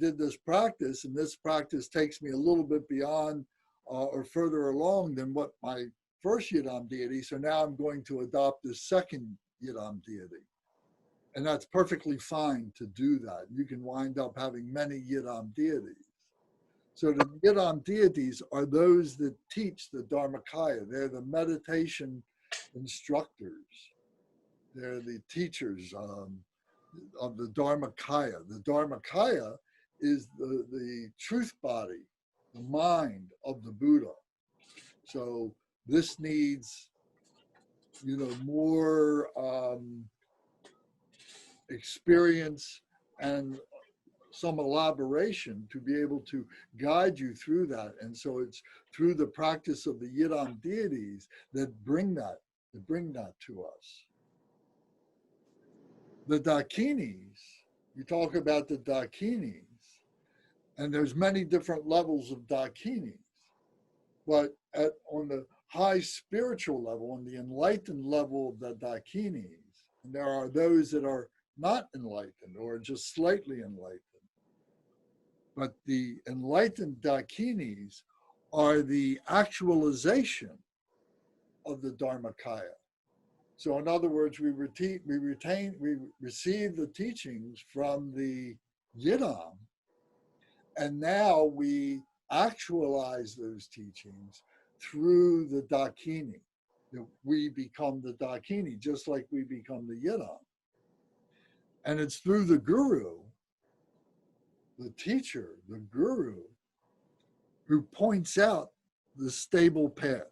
did this practice, and this practice takes me a little bit beyond or further along than what my first Yidam deity, so now I'm going to adopt the second Yidam deity. And that's perfectly fine to do that. You can wind up having many Yidam deities. So the Yidam deities are those that teach the Dharmakaya. They're the meditation instructors. They're the teachers of the Dharmakaya. The Dharmakaya is the truth body, the mind of the Buddha. So this needs, more experience and some elaboration to be able to guide you through that. And so it's through the practice of the Yidam deities that bring that to us. The Dakinis, you talk about the Dakinis, and there's many different levels of Dakinis, but on the high spiritual level, on the enlightened level of the Dakinis, and there are those that are not enlightened or just slightly enlightened. But the enlightened Dakinis are the actualization of the Dharmakaya. So in other words, we receive the teachings from the Yidam, and now we actualize those teachings through the Dakini. We become the Dakini, just like we become the Yidam. And it's through the Guru, the teacher, the Guru, who points out the stable path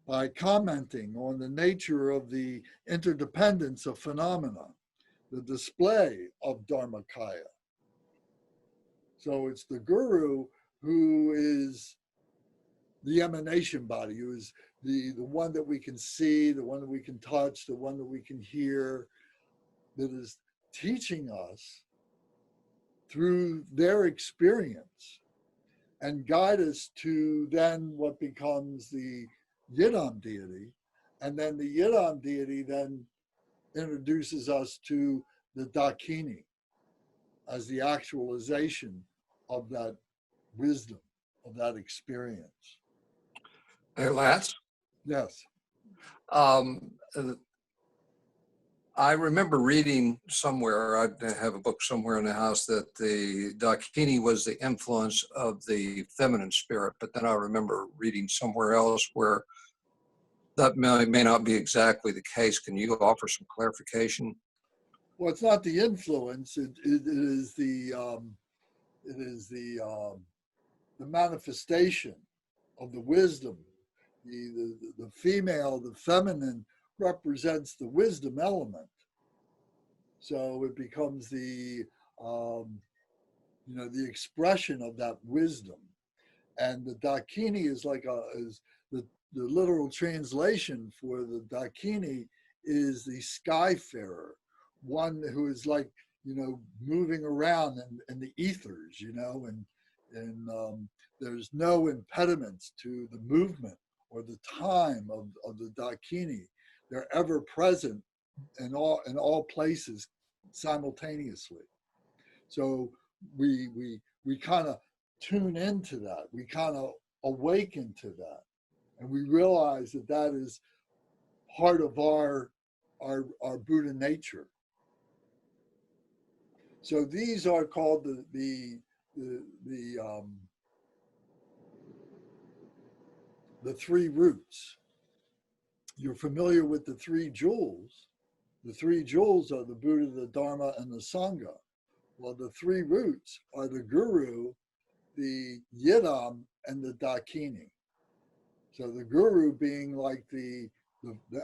by commenting on the nature of the interdependence of phenomena, the display of Dharmakaya. So it's the Guru who is the emanation body, who is the one that we can see, the one that we can touch, the one that we can hear, that is teaching us through their experience and guide us to then what becomes the Yidam deity. And then the Yidam deity then introduces us to the Dakini as the actualization of that wisdom, of that experience. Hey, Lance? Yes. I remember reading somewhere, I have a book somewhere in the house, that the Dakini was the influence of the feminine spirit, but then I remember reading somewhere else where that may not be exactly the case. Can you offer some clarification? Well, it's not the influence, it is the manifestation of the wisdom. The female, the feminine, represents the wisdom element. So it becomes the the expression of that wisdom. And the Dakini is like the literal translation for the Dakini is the skyfarer, one who is like, moving around in the ethers, and there's no impediments to the movement or the time of the Dakini. They're ever present in all places simultaneously. So we kind of tune into that. We kind of awaken to that, and we realize that is part of our Buddha nature. So these are called the three roots. You're familiar with the three jewels. The three jewels are the Buddha, the Dharma, and the Sangha. Well, the three roots are the Guru, the Yidam, and the Dakini. So the Guru being like the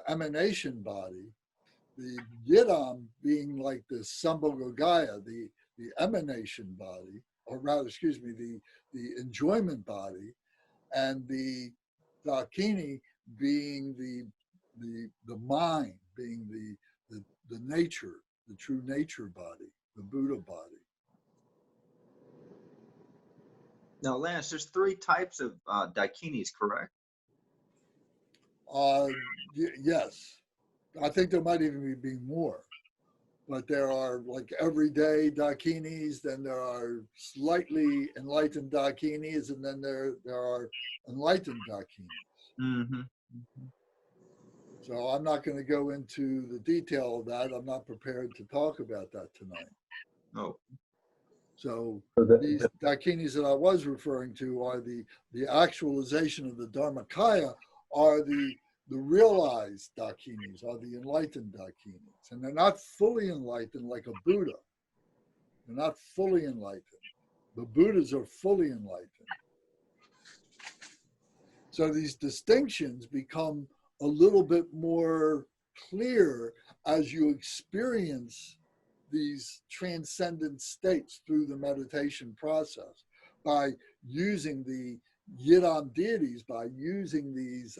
emanation body, the Yidam being like the Sambhogaya, the emanation body, or rather, the enjoyment body, and the Dakini being the mind, being the nature, the true nature body, the Buddha body. Now, Lance, there's three types of Dakinis, correct? Yes. I think there might even be more. but there are like everyday dakinis, then there are slightly enlightened dakinis, and then there are enlightened dakinis. Mm-hmm. So I'm not going to go into the detail of that. I'm not prepared to talk about that tonight. Oh. So So these dakinis that I was referring to are the actualization of the Dharmakaya, are the realized dakinis, are the enlightened dakinis. And they're not fully enlightened like a Buddha. They're not fully enlightened. The Buddhas are fully enlightened. So these distinctions become a little bit more clear as you experience these transcendent states through the meditation process by using the Yidam deities, by using these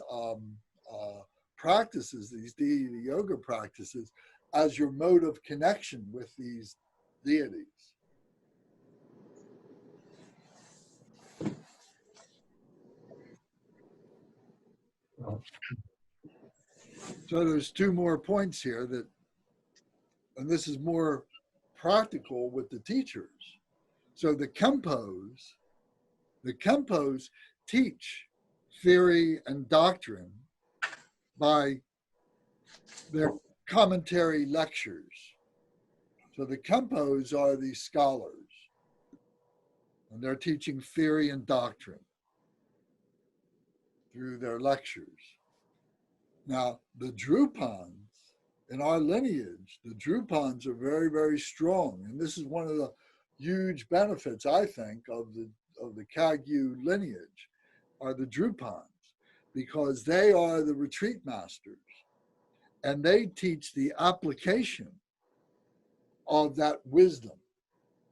practices, these deity yoga practices, as your mode of connection with these deities. So there's two more points here that, and this is more practical with the teachers. So the Kempos teach theory and doctrine by their commentary lectures. So the Kempos are the scholars, and they're teaching theory and doctrine through their lectures. Now, the Drupans, in our lineage, the Drupans are very, very strong. And this is one of the huge benefits, I think, of the Kagyu lineage, are the Drupans, because they are the retreat masters. And they teach the application of that wisdom.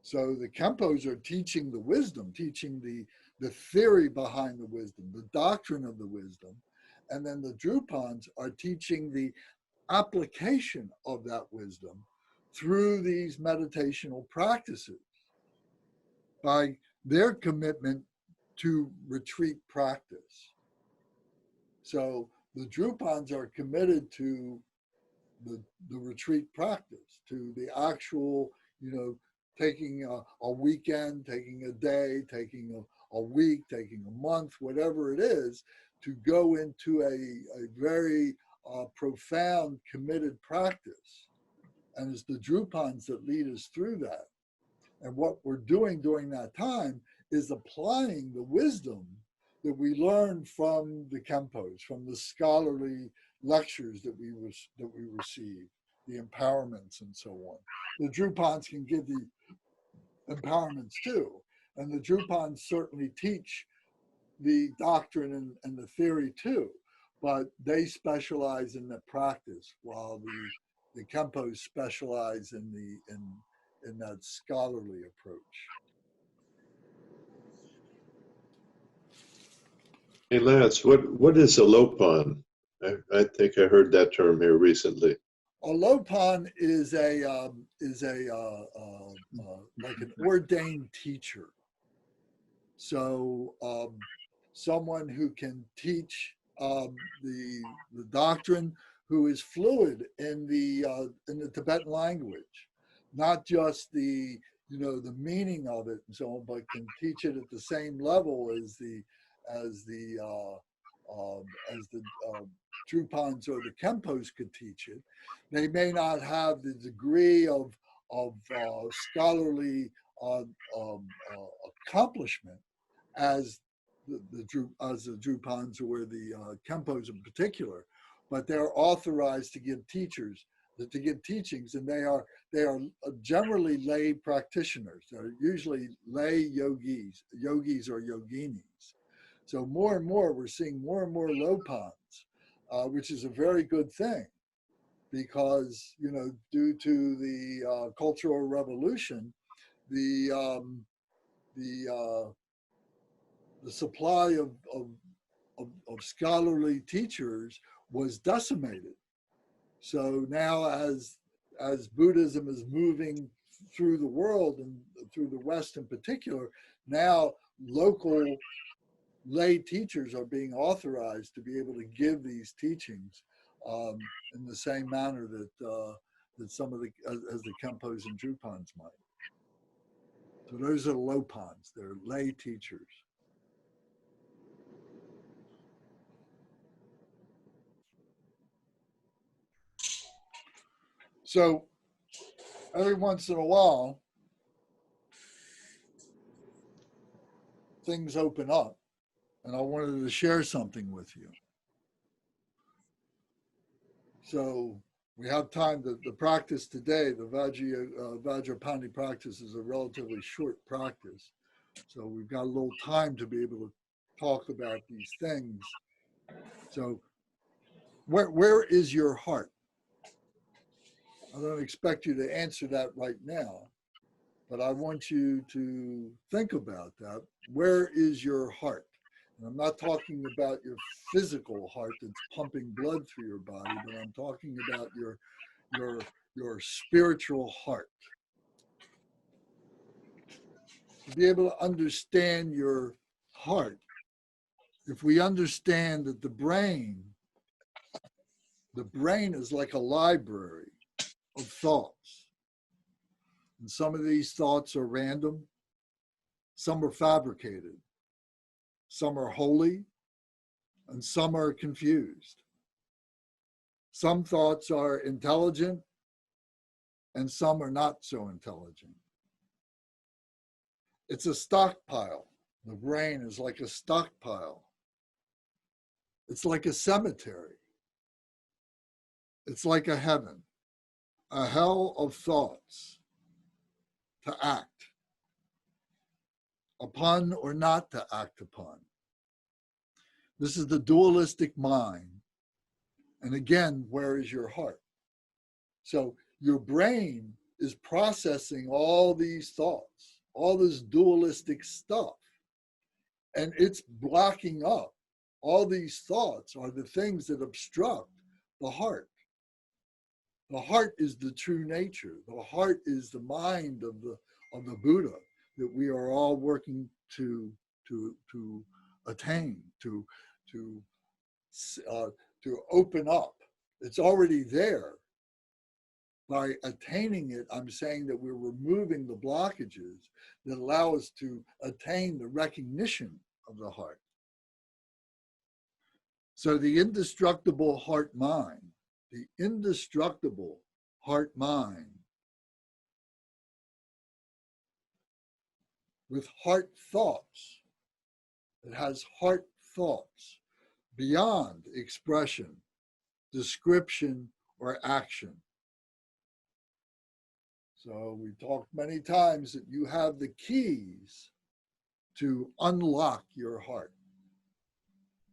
So the Kempos are teaching the wisdom, teaching the theory behind the wisdom, the doctrine of the wisdom. And then the Drupans are teaching the application of that wisdom through these meditational practices by their commitment to retreat practice. So the Drupans are committed to the retreat practice, to the actual, taking a weekend, taking a day, taking a week, taking a month, whatever it is, to go into a very profound, committed practice. And it's the Drupans that lead us through that. And what we're doing during that time is applying the wisdom that we learned from the Kempos, from the scholarly lectures that we receive, the empowerments and so on. The Drupans can give the empowerments too. And the Drupans certainly teach the doctrine and the theory too, but they specialize in the practice, while the Kempos specialize in that scholarly approach. Hey Lance, what is a Lopan? I think I heard that term here recently. A Lopan is like an ordained teacher. So someone who can teach the doctrine, who is fluid in the Tibetan language, not just the meaning of it and so on, but can teach it at the same level as the Drupans or the Kempos could teach it. They may not have the degree of scholarly accomplishment as the Drupans or the Kempos in particular, but they're authorized to give teachings, and they are generally lay practitioners. They're usually lay yogis or yoginis. So more and more, we're seeing more and more Lopans, which is a very good thing, because due to the Cultural Revolution, the supply of scholarly teachers was decimated. So now, as Buddhism is moving through the world and through the West in particular, now local lay teachers are being authorized to be able to give these teachings in the same manner that some of the, as the Kempos and Drupans might. So those are the Lopans, they're lay teachers. So every once in a while, things open up, and I wanted to share something with you. So we have time. The practice today, the Vajrapani practice, is a relatively short practice. So we've got a little time to be able to talk about these things. So where is your heart? I don't expect you to answer that right now, but I want you to think about that. Where is your heart? And I'm not talking about your physical heart that's pumping blood through your body, but I'm talking about your spiritual heart. To be able to understand your heart, if we understand that the brain is like a library of thoughts. And some of these thoughts are random, some are fabricated, some are holy, and some are confused. Some thoughts are intelligent, and some are not so intelligent. It's a stockpile. The brain is like a stockpile. It's like a cemetery. It's like a heaven, a hell of thoughts to act upon or not to act upon. This is the dualistic mind. And again, where is your heart? So your brain is processing all these thoughts, all this dualistic stuff, and it's blocking up. All these thoughts are the things that obstruct the heart. The heart is the true nature. The heart is the mind of the Buddha that we are all working to attain, to open up. It's already there. By attaining it, I'm saying that we're removing the blockages that allow us to attain the recognition of the heart. So the indestructible heart-mind, with heart thoughts, it has heart thoughts beyond expression, description, or action. So we talked many times that you have the keys to unlock your heart.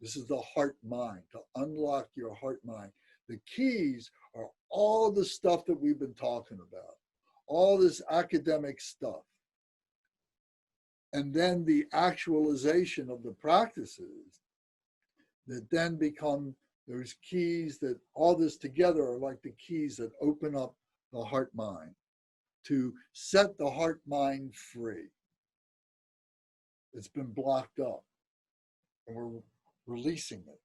This is the heart mind, to unlock your heart mind. The keys are all the stuff that we've been talking about, all this academic stuff. And then the actualization of the practices that then become those keys, that all this together are like the keys that open up the heart mind to set the heart mind free. It's been blocked up and we're releasing it.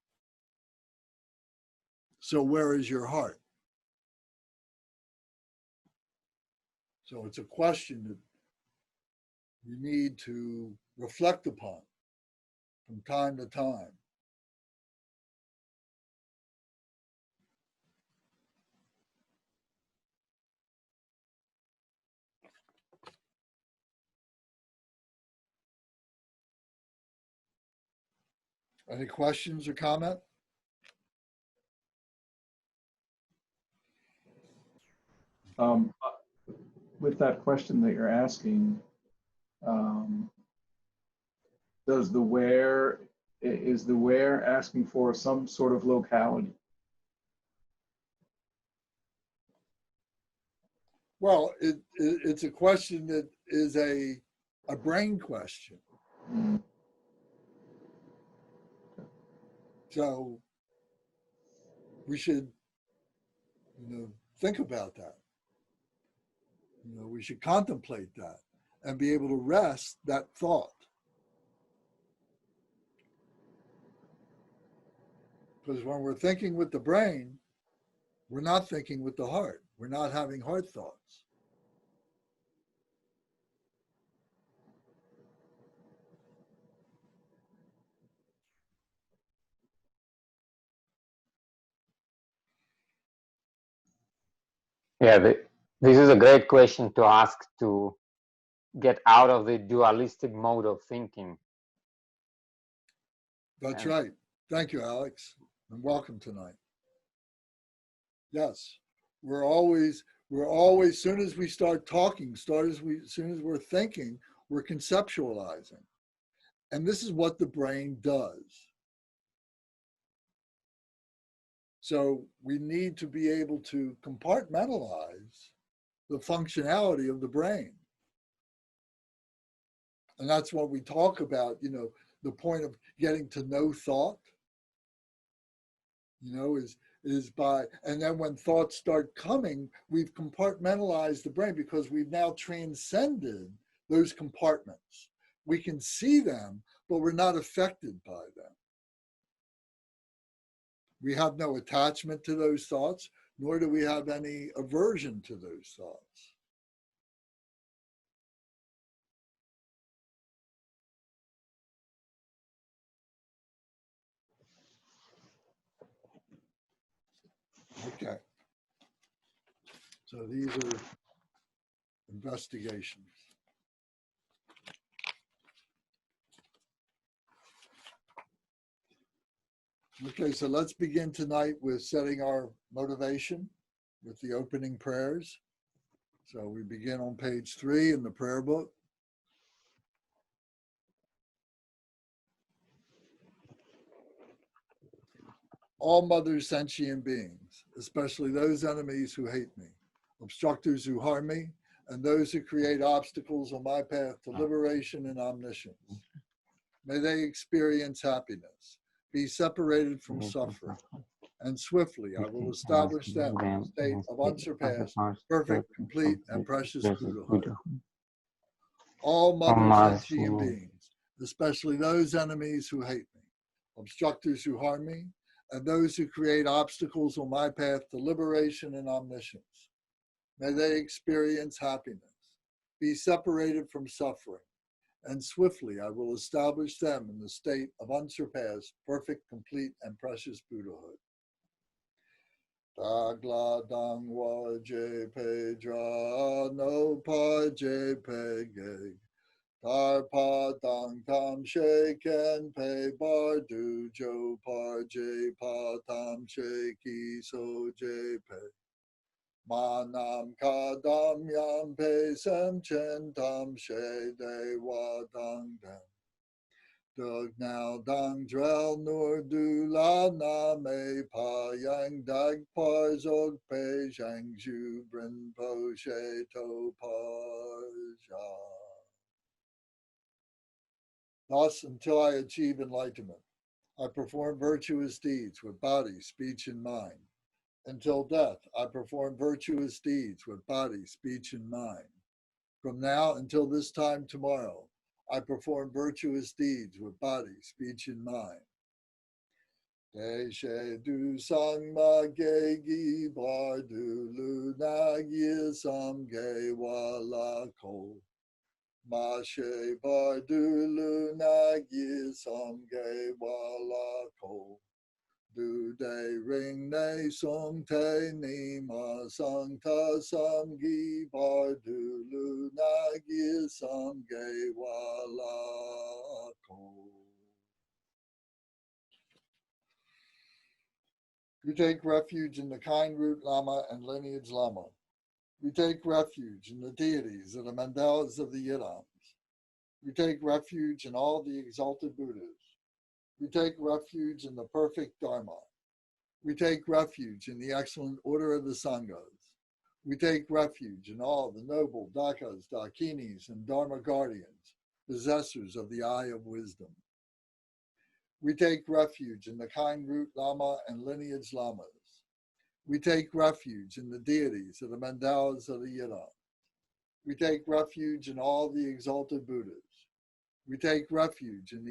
So where is your heart? So it's a question that you need to reflect upon from time to time. Any questions or comment? With that question that you're asking, is the where asking for some sort of locality? Well, it's a question that is a brain question. Mm. So we should, think about that. We should contemplate that and be able to rest that thought. Because when we're thinking with the brain, we're not thinking with the heart. We're not having heart thoughts. Yeah, this is a great question to ask to get out of the dualistic mode of thinking. That's And- right. Thank you, Alex, and welcome tonight. Yes, we're always, soon as we start talking, soon as we're thinking, we're conceptualizing. And this is what the brain does. So we need to be able to compartmentalize the functionality of the brain. And that's what we talk about, you know, the point of getting to know thought, you know, is by, and then when thoughts start coming, we've compartmentalized the brain because we've now transcended those compartments. We can see them, but we're not affected by them. We have no attachment to those thoughts, nor do we have any aversion to those thoughts. Okay. So these are investigations. Okay, so let's begin tonight with setting our motivation with the opening prayers. So we begin on page 3 in the prayer book. All mother sentient beings, especially those enemies who hate me, obstructors who harm me, and those who create obstacles on my path to liberation and omniscience. May they experience happiness, be separated from suffering, and swiftly I will establish them in a state of unsurpassed, perfect, complete, and precious Buddhahood. All mother sentient beings, especially those enemies who hate me, obstructors who harm me, and those who create obstacles on my path to liberation and omniscience. May they experience happiness, be separated from suffering, and swiftly I will establish them in the state of unsurpassed, perfect, complete, and precious Buddhahood. Dagla dangwa je pe dra no pa je pe ge. Tar pa dang tam she ken pe bar du jo par je pa tam she ki so je pe. Ma nam ka dam yam pe sem chen tam she de wa dang dem. Dug now dang drel nur du la na me pa yang dag par zog pe zhang zhu brin po she to par ja. Thus, until I achieve enlightenment, I perform virtuous deeds with body, speech, and mind. Until death, I perform virtuous deeds with body, speech, and mind. From now until this time tomorrow, I perform virtuous deeds with body, speech, and mind. De she du sang ma ge gi bar du lu na yi sam ge wa la ko. Ma she bar du lu na yi sam ge wa la ko. Du de ring ne song te ni ma sang ta sam gi bar du lu na yi sam ge wa la ko. We take refuge in the kind root Lama and lineage Lama. We take refuge in the deities and the mandalas of the Yidams. We take refuge in all the exalted Buddhas. We take refuge in the perfect Dharma. We take refuge in the excellent order of the Sanghas. We take refuge in all the noble Dakas, Dakinis, and Dharma guardians, possessors of the eye of wisdom. We take refuge in the kind root Lama and lineage Lamas. We take refuge in the deities of the mandalas of the Yidam. We take refuge in all the exalted Buddhas. We take refuge in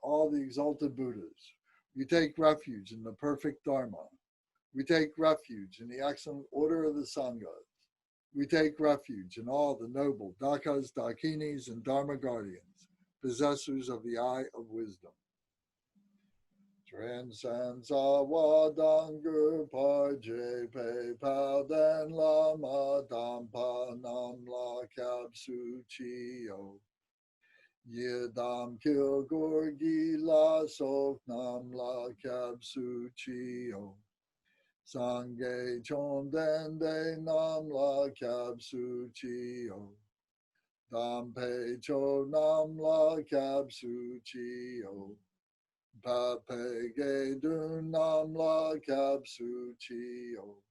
all the exalted Buddhas. We take refuge in the perfect Dharma. We take refuge in the excellent order of the Sanghas. We take refuge in all the noble Dakas, Dakinis, and Dharma guardians, possessors of the eye of wisdom. Transcends awadangur parje pe palden lama dampa nam la kapsu chio. Yedam kilgorgi la sok nam la kapsu chio. Sangye chondende nam la kapsu chio. Dampe cho nam la kapsu chio. Pape ge dun nam la kapsu chio.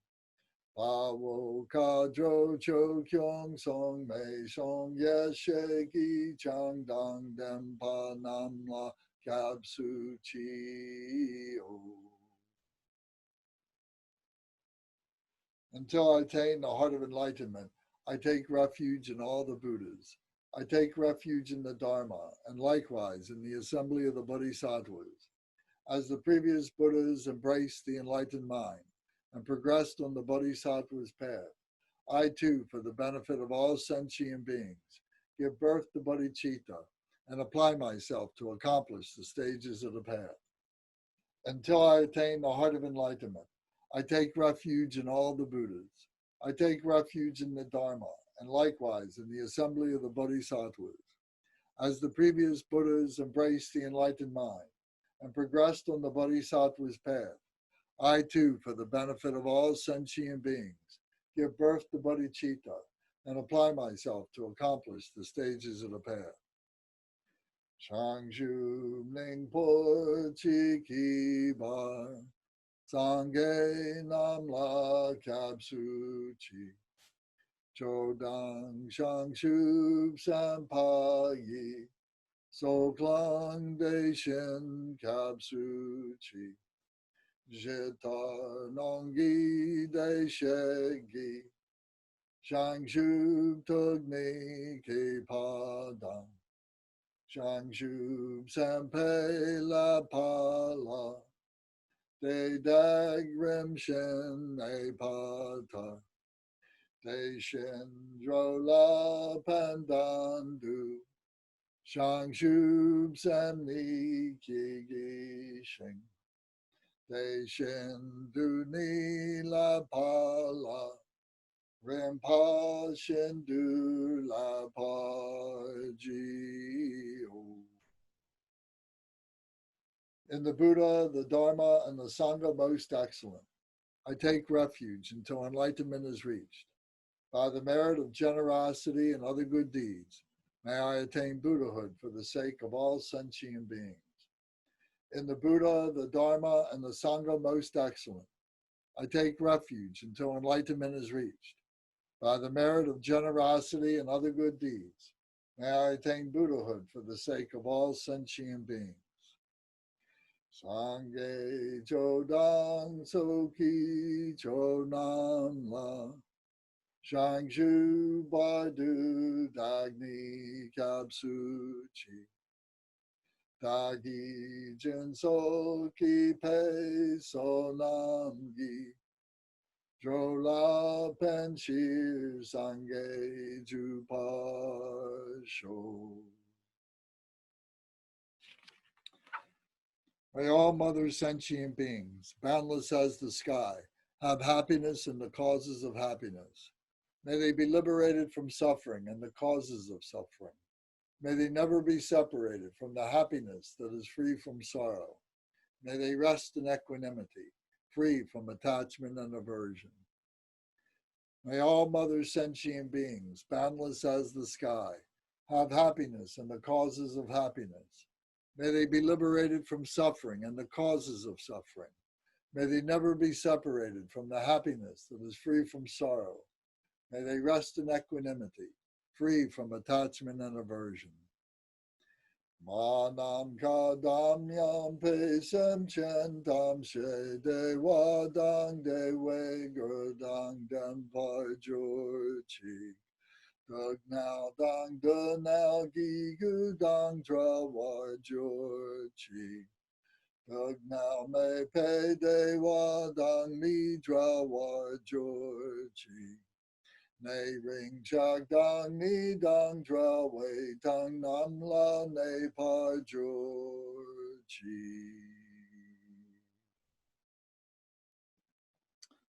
Pawo kadro cho kyong song me song yeshe ki chang dang dem pa nam la kapsu chio. Until I attain the heart of enlightenment, I take refuge in all the Buddhas. I take refuge in the Dharma, and likewise in the assembly of the Bodhisattvas. As the previous Buddhas embraced the enlightened mind and progressed on the Bodhisattva's path, I too, for the benefit of all sentient beings, give birth to bodhicitta and apply myself to accomplish the stages of the path. Until I attain the heart of enlightenment, I take refuge in all the Buddhas. I take refuge in the Dharma, and likewise in the assembly of the Bodhisattvas. As the previous Buddhas embraced the enlightened mind and progressed on the Bodhisattva's path, I too, for the benefit of all sentient beings, give birth to bodhicitta and apply myself to accomplish the stages of the path. Changshu Ningpo Chi Bar Sangye Namla Kapsu Chi Chodang Shangshu Sampayi Soklang Deshin Kapsu Chi Jitar Nongi Deshegi Shangshu Tugni Kipadang Shangshu Sampe La Pala De Dag Rimshin Epata De Shindro La Pandandu Shangshu Samni Kigishing De Shindu Ni La Pala Rimpa Shindu La Pajio. In the Buddha, the Dharma, and the Sangha most excellent, I take refuge until enlightenment is reached. By the merit of generosity and other good deeds, may I attain Buddhahood for the sake of all sentient beings. In the Buddha, the Dharma, and the Sangha most excellent, I take refuge until enlightenment is reached. By the merit of generosity and other good deeds, may I attain Buddhahood for the sake of all sentient beings. Sangye Chodang Soki Chodam La Shangshu Badu Dagni Kapsu Chi Dagi Jin Soki Pe Sonamgi Drola Penshir Sangye Jupasho. May all mother sentient beings, boundless as the sky, have happiness and the causes of happiness. May they be liberated from suffering and the causes of suffering. May they never be separated from the happiness that is free from sorrow. May they rest in equanimity, free from attachment and aversion. May all mother sentient beings, boundless as the sky, have happiness and the causes of happiness. May they be liberated from suffering and the causes of suffering. May they never be separated from the happiness that is free from sorrow. May they rest in equanimity, free from attachment and aversion. Manam kadam yam pesem chantam she dewa dang dewe gurdang dem varjurchi. Dug now dang du now gigu dang dra warjurchi. Now me pe de wa dang mi dra wa Georgie. Ne ring chak dang mi dang dra wei dang nam la ne pa Georgie.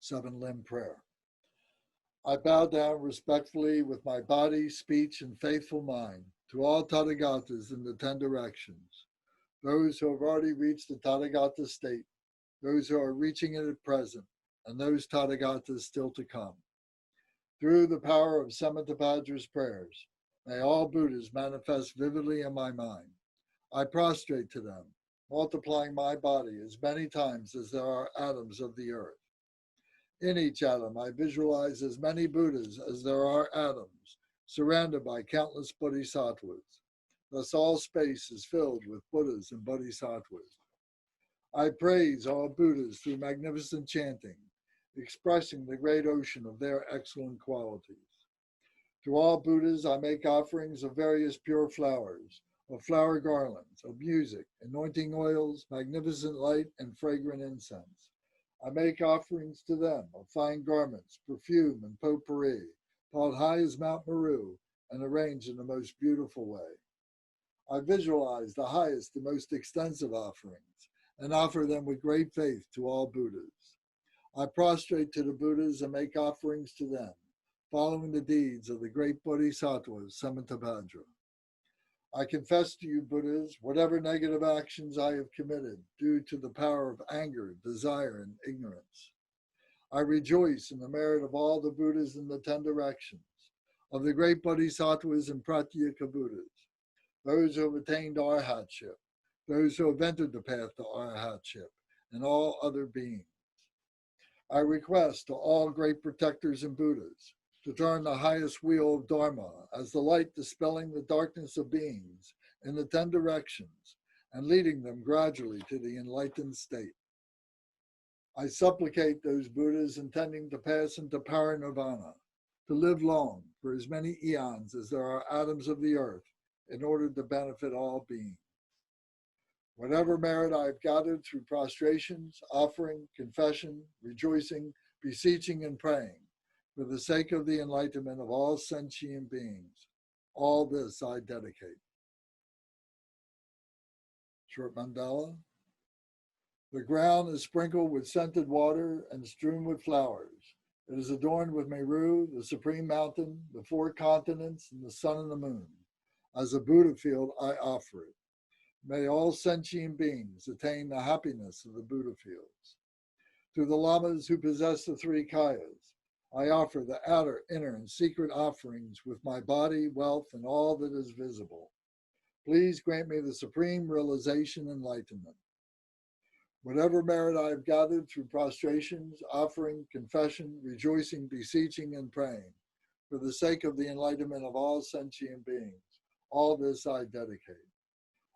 7-limb prayer. I bow down respectfully with my body, speech, and faithful mind to all Tathagatas in the 10 directions, those who have already reached the Tathagata state, those who are reaching it at present, and those Tathagatas still to come. Through the power of Samantabhadra's prayers, may all Buddhas manifest vividly in my mind. I prostrate to them, multiplying my body as many times as there are atoms of the earth. In each atom, I visualize as many Buddhas as there are atoms, surrounded by countless Bodhisattvas. Thus all space is filled with Buddhas and Bodhisattvas. I praise all Buddhas through magnificent chanting, expressing the great ocean of their excellent qualities. To all Buddhas, I make offerings of various pure flowers, of flower garlands, of music, anointing oils, magnificent light, and fragrant incense. I make offerings to them of fine garments, perfume, and potpourri, piled high as Mount Meru, and arranged in the most beautiful way. I visualize the highest and most extensive offerings, and offer them with great faith to all Buddhas. I prostrate to the Buddhas and make offerings to them, following the deeds of the great Bodhisattvas, Samantabhadra. I confess to you, Buddhas, whatever negative actions I have committed due to the power of anger, desire, and ignorance. I rejoice in the merit of all the Buddhas in the 10 directions, of the great Bodhisattvas and Pratyeka Buddhas, those who have attained arhatship, those who have entered the path to arhatship, and all other beings. I request to all great protectors and Buddhas to turn the highest wheel of Dharma as the light dispelling the darkness of beings in the 10 directions and leading them gradually to the enlightened state. I supplicate those Buddhas intending to pass into parinirvana to live long for as many eons as there are atoms of the earth in order to benefit all beings. Whatever merit I have gathered through prostrations, offering, confession, rejoicing, beseeching, and praying, for the sake of the enlightenment of all sentient beings, all this I dedicate. Short mandala. The ground is sprinkled with scented water and strewn with flowers. It is adorned with Meru, the supreme mountain, the 4 continents, and the sun and the moon. As a Buddha field, I offer it. May all sentient beings attain the happiness of the Buddha fields. To the lamas who possess the 3 kayas, I offer the outer, inner, and secret offerings with my body, wealth, and all that is visible. Please grant me the supreme realization and enlightenment. Whatever merit I have gathered through prostrations, offering, confession, rejoicing, beseeching, and praying, for the sake of the enlightenment of all sentient beings, all this I dedicate.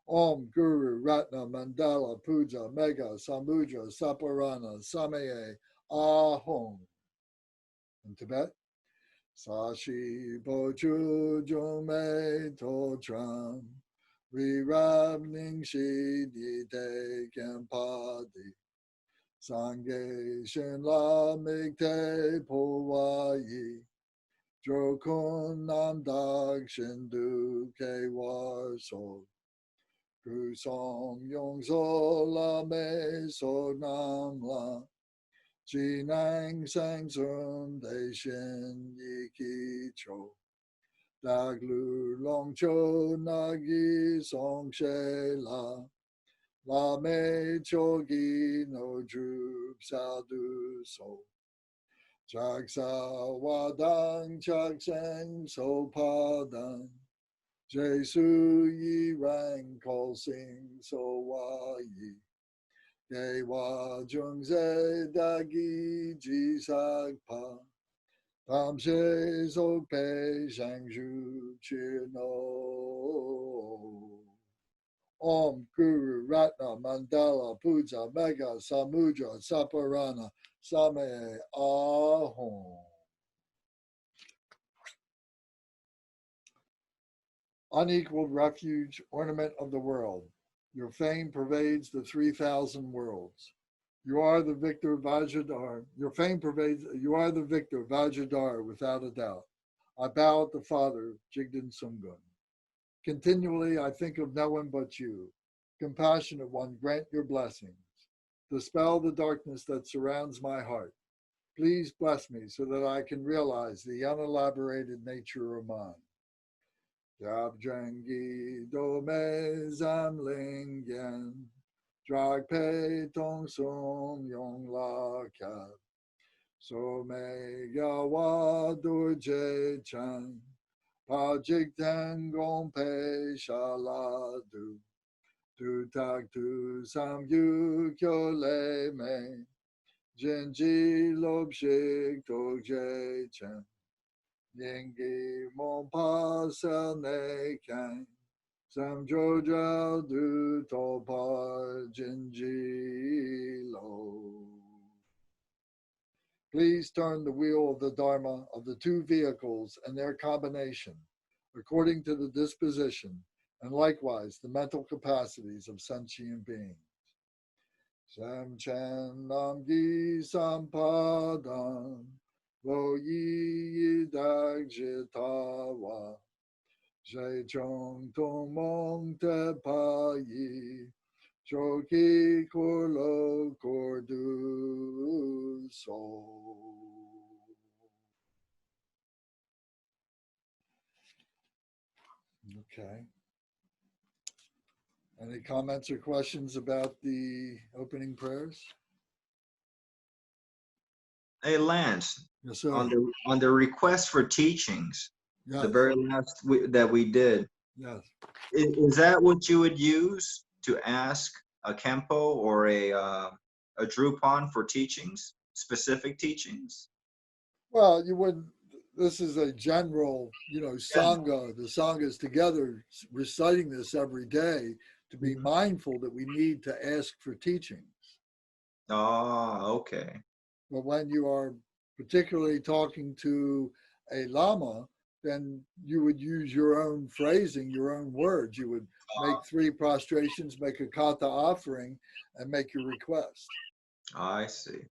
Om Guru Ratna Mandala Puja Mega Samudra Saparana Samaye Ahom. In Tibet, Sashi Bochu Jome Totram Rirab Ningshi Dite Kempadi Sange Shenla Mikte Powayi Jokun Namdag Shindu Kewar So Kusong Yong So La Me So Nam La Jinang Sang Sun De Shin Yiki Cho Daglu Long Cho Nagi Song She La Me Chogi No Drup Sadu So Chaksa Wadang Chak Sang So Padang Jesu Yi Rang Kol Sing So Wa Yi Ye Wa Jung Ze Dagi Ji Sak Pa Tam She So Pe Shang Ju Chi No Om Guru Ratna Mandala Puja Mega Samudra Saparana Same Ahom. Unequaled refuge, ornament of the world. Your fame pervades the 3,000 worlds. You are the victor, Vajradhar. Your fame pervades, you are the victor, Vajradhar, without a doubt. I bow at the Father, Jigdan Sumgun. Continually, I think of no one but you. Compassionate one, grant your blessings. Dispel the darkness that surrounds my heart. Please bless me so that I can realize the unelaborated nature of mind. Jabjangi dome zamlingen, dragpe tong som yong la kat, so me gawa durje chan, pajik tangong pe shaladu, tu tak tu sam yu kyo le me, jinji lob shik tok je chan. Yengi mon pasel ne kan, sam jojal du topar jinji lo. Please turn the wheel of the Dharma of the two vehicles and their combination according to the disposition and likewise the mental capacities of sentient beings. Sam Chan Nam Gi Sampadan Lo Yi Dag Jitawa Jai Chong Tong Mong Te Pa Yi Choki Korlo Kordu So. Okay. Any comments or questions about the opening prayers? Hey, Lance, Yes, sir. on the request for teachings, Yes. the very last that we did, Yes. is that what you would use to ask a Kempo or a Drupon for teachings, specific teachings? Well, you wouldn't. This is a general, Sangha. The Sangha is together reciting this every day to be mindful that we need to ask for teachings. Oh, okay. But when you are particularly talking to a Lama, then you would use your own phrasing, your own words. You would make 3 prostrations, make a kata offering, and make your request. I see.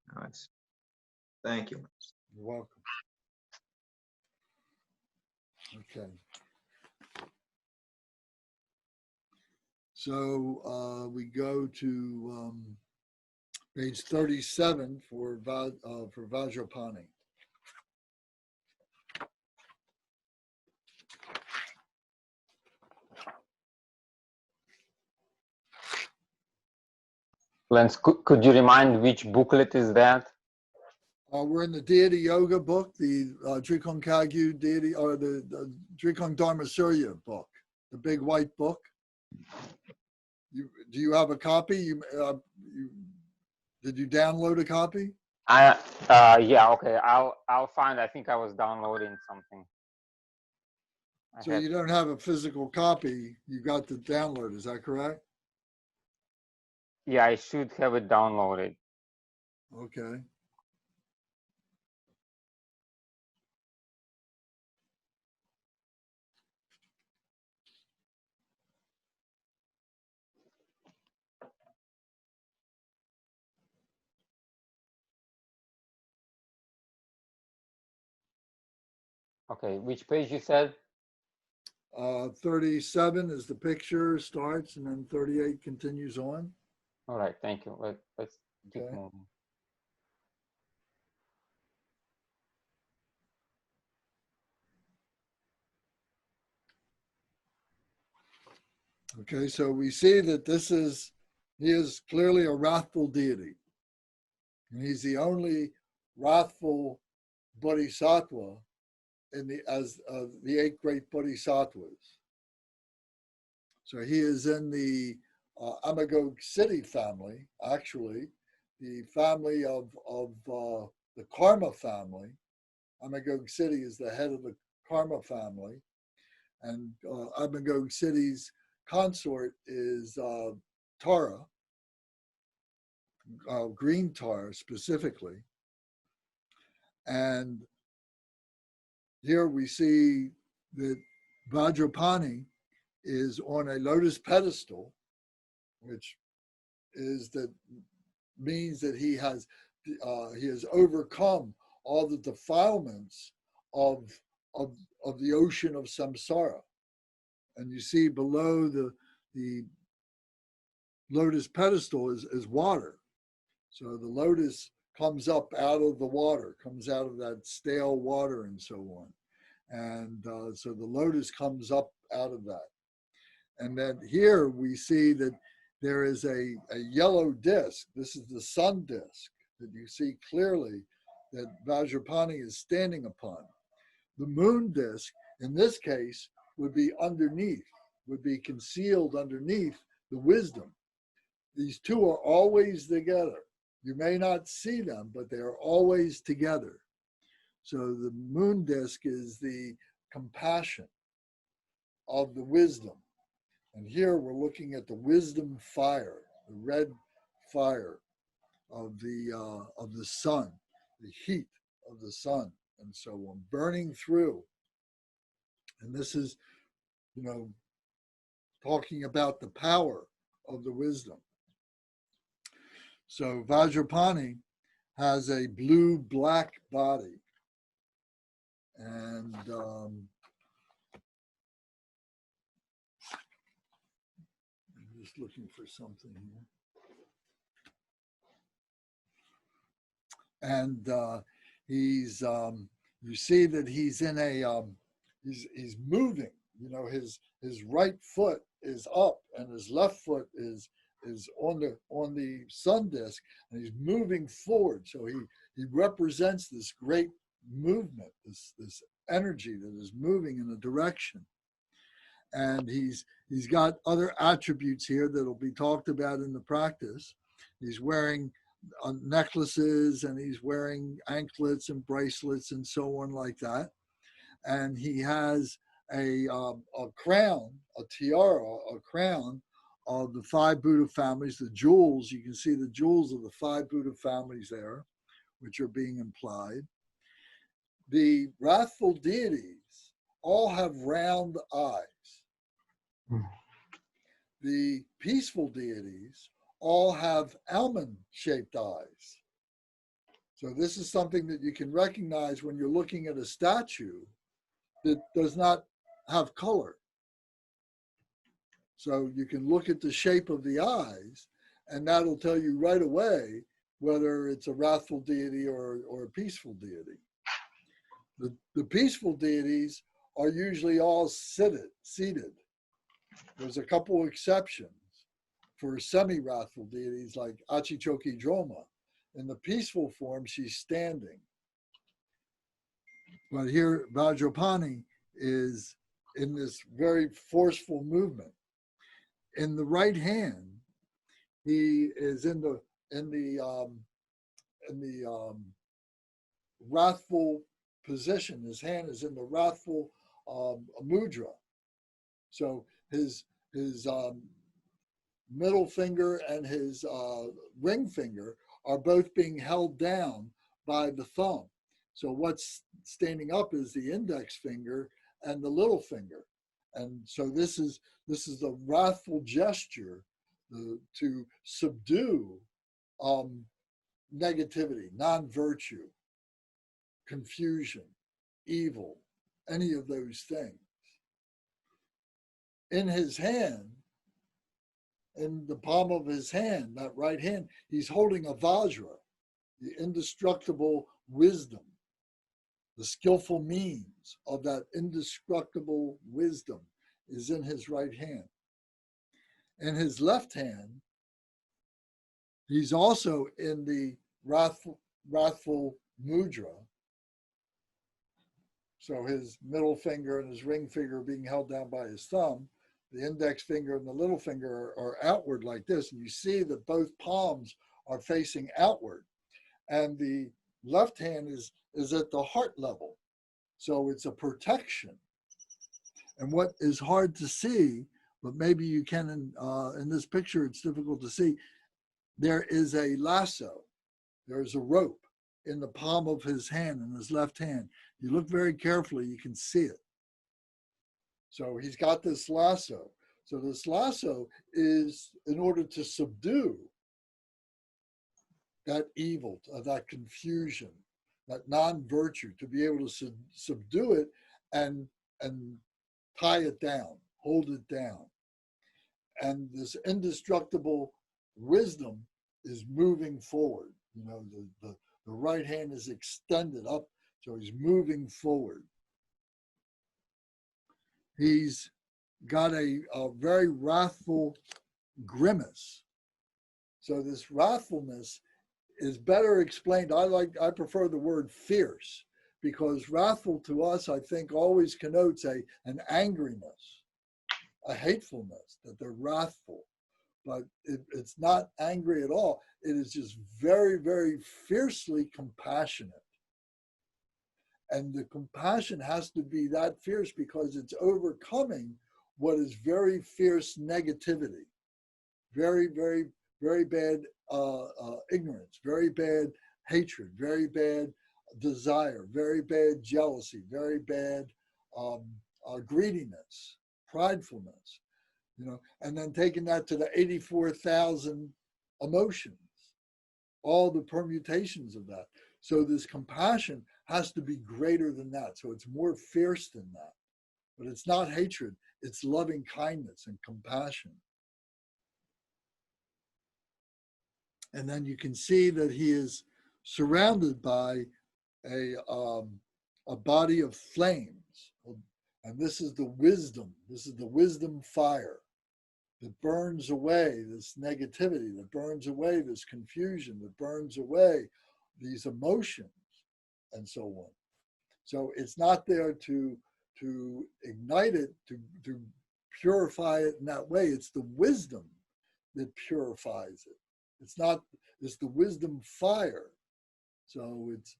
Thank you. You're welcome. Okay. So we go to page 37 for Vajrapani. Lance, could you remind which booklet is that? We're in the Deity Yoga book, the Drikung Kagyu Deity, or the Drikung Dharma Surya book, the big white book. Do you have a copy? Did you download a copy? Yeah, okay. I'll find. I think I was downloading something. So you don't have a physical copy. You got the download. Is that correct? Yeah, I should have it downloaded. Okay. Okay, which page you said? 37 is the picture starts, and then 38 continues on. All right, thank you. Let's keep Okay. moving. Okay, so we see that he is clearly a wrathful deity. And he's the only wrathful bodhisattva as the 8 great bodhisattvas. So he is in the Amagog city family, actually, the family of the Karma family. Amagog city is the head of the Karma family. And Amagog city's consort is Tara, green tar specifically. And here we see that Vajrapani is on a lotus pedestal which means that he has overcome all the defilements of the ocean of samsara. And you see below the lotus pedestal is water. So the lotus comes up out of the water, comes out of that stale water and so on. And so the lotus comes up out of that. And then here we see that there is a yellow disc. This is the sun disc that you see clearly that Vajrapani is standing upon. The moon disc, in this case, would be underneath, would be concealed underneath the wisdom. These two are always together. You may not see them, but they are always together. So the moon disc is the compassion of the wisdom. And here we're looking at the wisdom fire, the red fire of the sun, the heat of the sun, and so on, burning through. And this is, talking about the power of the wisdom. So Vajrapani has a blue-black body. And I'm just looking for something here. And he's, you see that he's in a, he's moving. His right foot is up and his left foot is on the sun disk, and he's moving forward. So he represents this great movement, this energy that is moving in a direction. And he's got other attributes here that will be talked about in the practice. He's wearing necklaces, and he's wearing anklets and bracelets and so on like that. And he has a crown, a tiara, a crown of the five Buddha families, the jewels. You can see the jewels of the five Buddha families there, which are being implied. The wrathful deities all have round eyes. The peaceful deities all have almond-shaped eyes. So this is something that you can recognize when you're looking at a statue that does not have color. So you can look at the shape of the eyes, and that'll tell you right away whether it's a wrathful deity or a peaceful deity. The peaceful deities are usually all seated. There's a couple exceptions for semi-wrathful deities like Achichoki Droma. In the peaceful form, she's standing. But here, Vajrapani is in this very forceful movement. In the right hand, he is in the wrathful position. His hand is in the wrathful mudra. So his middle finger and his ring finger are both being held down by the thumb. So what's standing up is the index finger and the little finger. And so this is the wrathful gesture to subdue negativity, non-virtue, confusion, evil, any of those things. In his hand, in the palm of his hand, that right hand, he's holding a vajra, the indestructible wisdom, the skillful means of that indestructible wisdom is in his right hand. In his left hand, he's also in the wrathful mudra. So his middle finger and his ring finger being held down by his thumb. The index finger and the little finger are outward like this. And you see that both palms are facing outward. And the left hand is at the heart level. So it's a protection. And what is hard to see, but maybe you can in this picture, it's difficult to see, there is a lasso. There's a rope in the palm of his hand, in his left hand. You look very carefully, you can see it. So he's got this lasso. So this lasso is in order to subdue that evil, that confusion, that non-virtue, to be able to subdue it and tie it down, hold it down. And this indestructible wisdom is moving forward. You know, the right hand is extended up, so he's moving forward. He's got a very wrathful grimace. So this wrathfulness is better explained. I prefer the word fierce, because wrathful to us, I think, always connotes an angriness, a hatefulness, that they're wrathful. But it's not angry at all. It is just very, very fiercely compassionate. And the compassion has to be that fierce because it's overcoming what is very fierce negativity, very, very, very bad ignorance, very bad hatred, very bad desire, very bad jealousy, very bad greediness, pridefulness, you know, and then taking that to the 84,000 emotions, all the permutations of that. So this compassion has to be greater than that. So it's more fierce than that. But it's not hatred, it's loving kindness and compassion. And then you can see that he is surrounded by a body of flames. And this is the wisdom fire that burns away this negativity, that burns away this confusion, that burns away these emotions and so on. So it's not there to ignite it, to purify it in that way. It's the wisdom that purifies it. It's the wisdom fire. So it's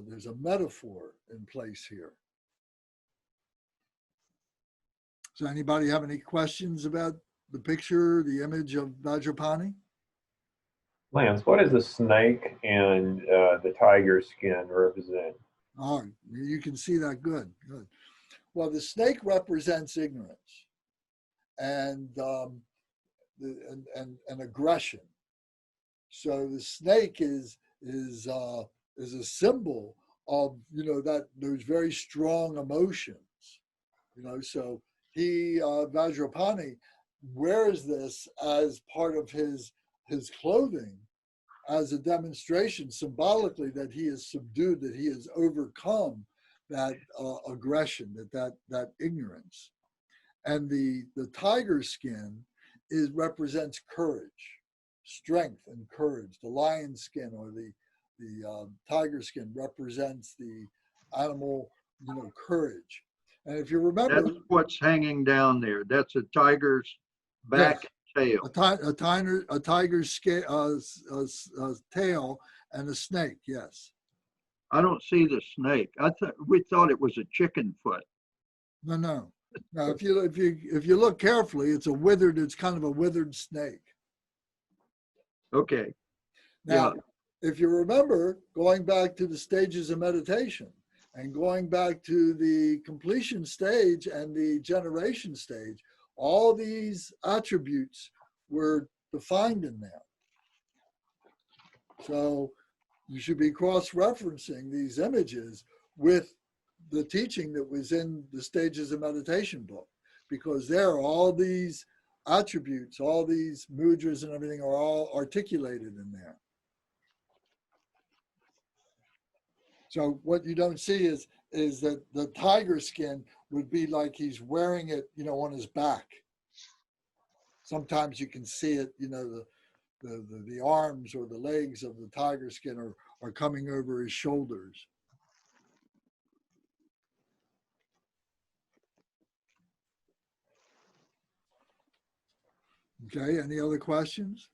there's a metaphor in place here. So anybody have any questions about the picture, the image of Vajrapani? Lance, what does the snake and the tiger skin represent? Oh, you can see that. Good. Well, the snake represents ignorance and aggression. So the snake is a symbol of, you know, that those very strong emotions. You know, so he Vajrapani wears this as part of his clothing, as a demonstration symbolically that he is subdued, that he has overcome that aggression, that ignorance. And the tiger skin represents courage, strength and courage. The lion skin or the tiger skin represents the animal, you know, courage. And if you remember, that's what's hanging down there. That's a tiger's back, yes, tail. a tiger's tail and a snake. Yes. I don't see the snake. We thought it was a chicken foot. No. Now, if you look carefully, it's kind of a withered snake. Okay. Now, Yeah. if you remember, going back to the stages of meditation and going back to the completion stage and the generation stage, all these attributes were defined in there. So you should be cross-referencing these images with the teaching that was in the Stages of Meditation book, because there are all these attributes, all these mudras and everything are all articulated in there. So what you don't see is that the tiger skin would be like he's wearing it, you know, on his back. Sometimes you can see it, you know, the arms or the legs of the tiger skin are coming over his shoulders. Okay, any other questions?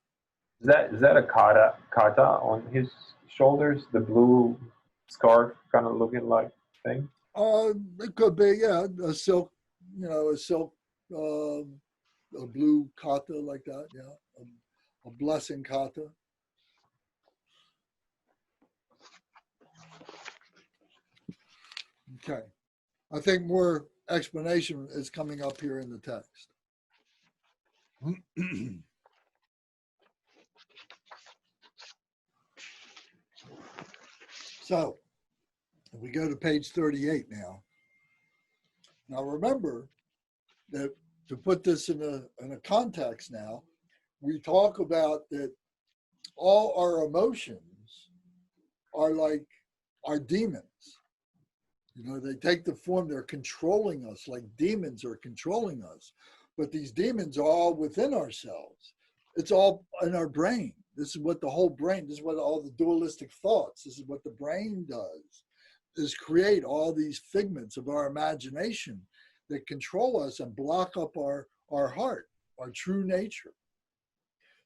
Is that a kata on his shoulders? The blue scarf kind of looking like thing? It could be, yeah, a silk, you know, a blue kata like that, yeah, a blessing kata. Okay, I think more explanation is coming up here in the text. So, if we go to page 38 now. Now remember that to put this in a context now, we talk about that all our emotions are like our demons. You know, they take the form, they're controlling us, like demons are controlling us. But these demons are all within ourselves. It's all in our brain. This is what the whole brain, this is what all the dualistic thoughts, this is what the brain does, is create all these figments of our imagination that control us and block up our heart, our true nature.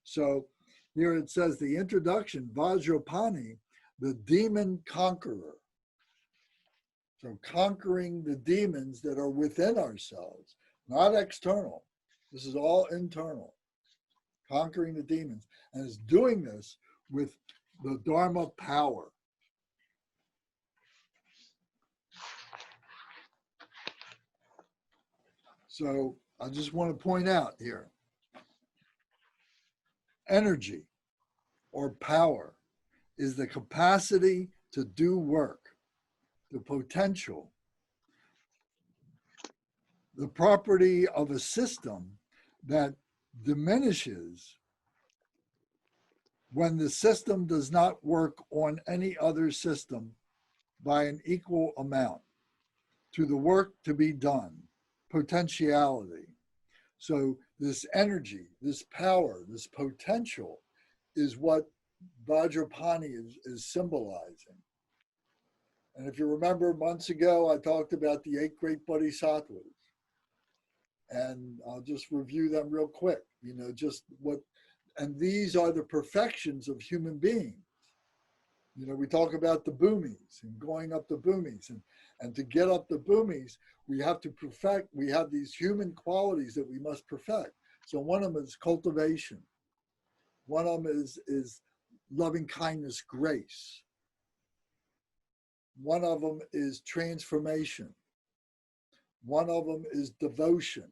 So here it says the introduction, Vajrapani, the demon conqueror. So conquering the demons that are within ourselves, not external. This is all internal. Conquering the demons. And is doing this with the Dharma power. So I just want to point out here, energy or power is the capacity to do work, the potential, the property of a system that diminishes when the system does not work on any other system by an equal amount to the work to be done, potentiality. So this energy, this power, this potential is what Vajrapani is symbolizing. And if you remember months ago, I talked about the 8 great Bodhisattvas. And I'll just review them real quick, you know, just what, and these are the perfections of human beings. You know, we talk about the bhumis and going up the bhumis, and to get up the bhumis, we have to perfect, we have these human qualities that we must perfect. So one of them is cultivation. One of them is loving kindness, grace. One of them is transformation. One of them is devotion.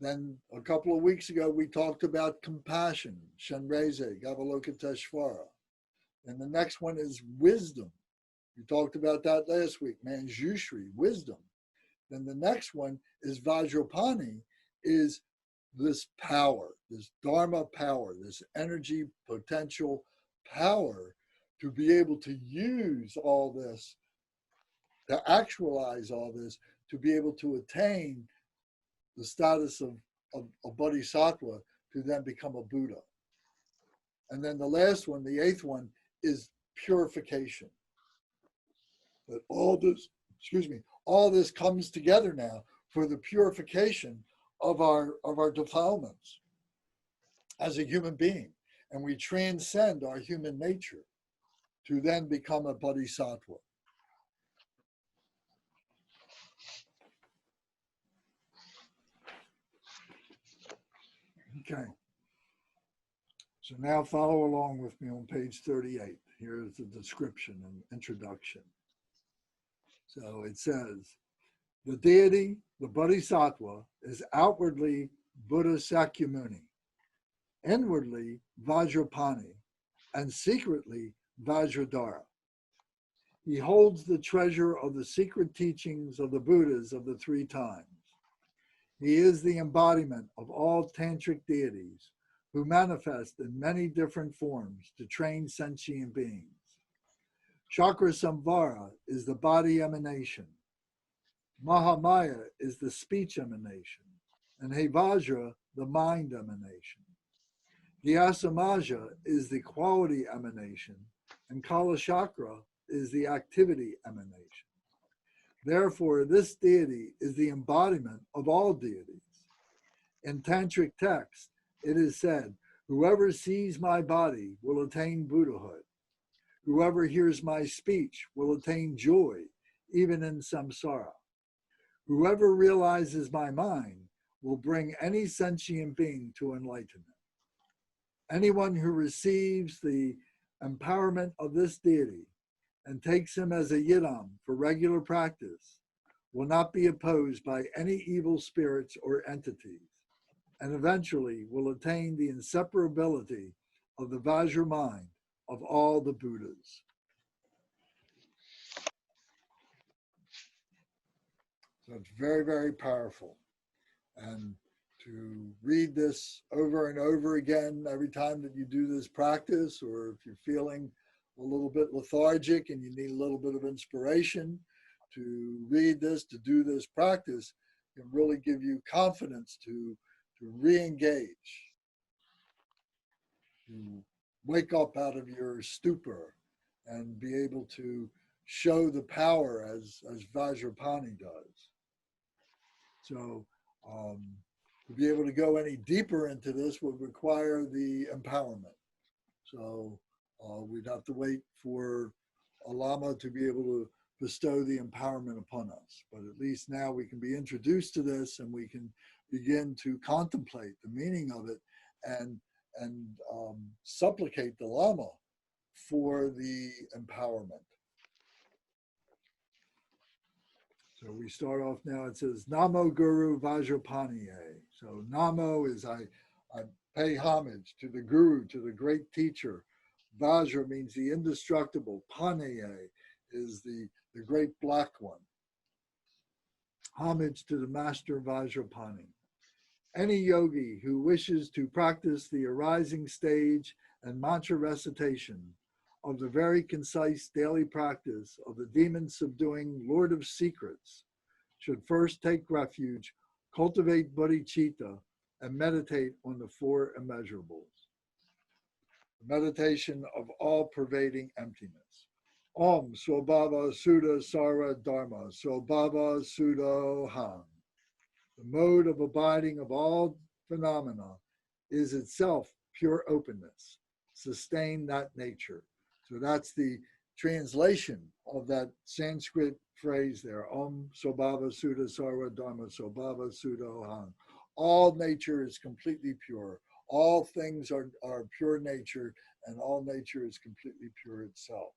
Then a couple of weeks ago, we talked about compassion, Shenreze, Gavalokiteshvara. And the next one is wisdom. We talked about that last week, Manjushri, wisdom. Then the next one is Vajrapani, is this power, this Dharma power, this energy, potential power to be able to use all this, to actualize all this, to be able to attain the status of a bodhisattva to then become a Buddha. And then the last one, the 8th one, is purification. That all this, all this comes together now for the purification of our defilements as a human being. And we transcend our human nature to then become a bodhisattva. Okay. So now follow along with me on page 38. Here's the description and introduction. So it says, the deity, the Bodhisattva, is outwardly Buddha Sakyamuni, inwardly Vajrapani, and secretly Vajradhara. He holds the treasure of the secret teachings of the Buddhas of the 3 times. He is the embodiment of all tantric deities who manifest in many different forms to train sentient beings. Chakra Samvara is the body emanation. Mahamaya is the speech emanation, and Hevajra, the mind emanation. Vyasamaja is the quality emanation, and Kalachakra is the activity emanation. Therefore, this deity is the embodiment of all deities. In tantric texts, it is said, whoever sees my body will attain Buddhahood. Whoever hears my speech will attain joy, even in samsara. Whoever realizes my mind will bring any sentient being to enlightenment. Anyone who receives the empowerment of this deity and takes him as a yidam for regular practice will not be opposed by any evil spirits or entities. and eventually will attain the inseparability of the Vajra mind of all the Buddhas. So it's very, very powerful. And to read this over and over again every time that you do this practice, or if you're feeling a little bit lethargic and you need a little bit of inspiration to read this, to do this practice, can really give you confidence to re-engage, to wake up out of your stupor and be able to show the power as Vajrapani does. So to be able to go any deeper into this would require the empowerment. So we'd have to wait for a Lama to be able to bestow the empowerment upon us. But at least now we can be introduced to this and we can begin to contemplate the meaning of it and supplicate the Lama for the empowerment. So we start off now, it says, Namo Guru Vajrapani. So Namo is I pay homage to the Guru, to the great teacher. Vajra means the indestructible. Pani is the great black one. Homage to the master Vajrapani. Any yogi who wishes to practice the arising stage and mantra recitation of the very concise daily practice of the demon-subduing Lord of Secrets should first take refuge, cultivate bodhicitta, and meditate on the four immeasurables. The meditation of all-pervading emptiness. Om Swabhava Sudha Sara Dharma Swabhava Sudha Ham. The mode of abiding of all phenomena is itself pure openness. Sustain that nature. So that's the translation of that Sanskrit phrase there. Om Swabhava Sudha Sarva Dharma Swabhava Sudha Oham. All nature is completely pure. All things are pure nature, and all nature is completely pure itself.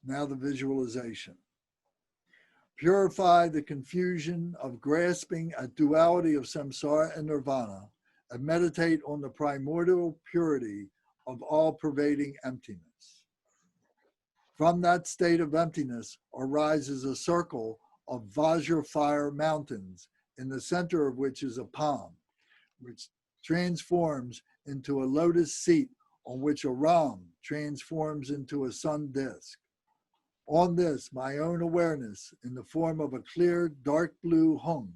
Now the visualization. Purify the confusion of grasping a duality of samsara and nirvana, and meditate on the primordial purity of all-pervading emptiness. From that state of emptiness arises a circle of Vajra fire mountains, in the center of which is a palm, which transforms into a lotus seat on which a Ram transforms into a sun disk. On this, my own awareness, in the form of a clear dark blue hung,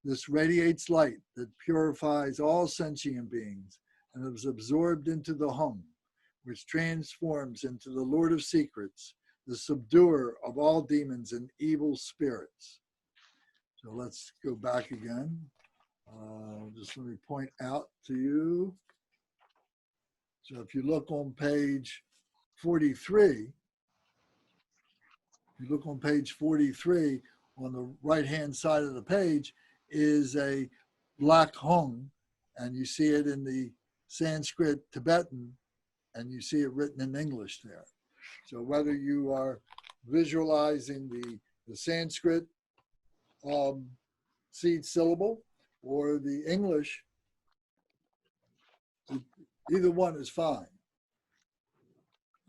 this radiates light that purifies all sentient beings and is absorbed into the hung, which transforms into the Lord of Secrets, the subduer of all demons and evil spirits. So let's go back again. Just let me point out to you. So if you look on page 43, on the right-hand side of the page is a black hung, and you see it in the Sanskrit Tibetan, and you see it written in English there. So whether you are visualizing the Sanskrit seed syllable or the English, either one is fine.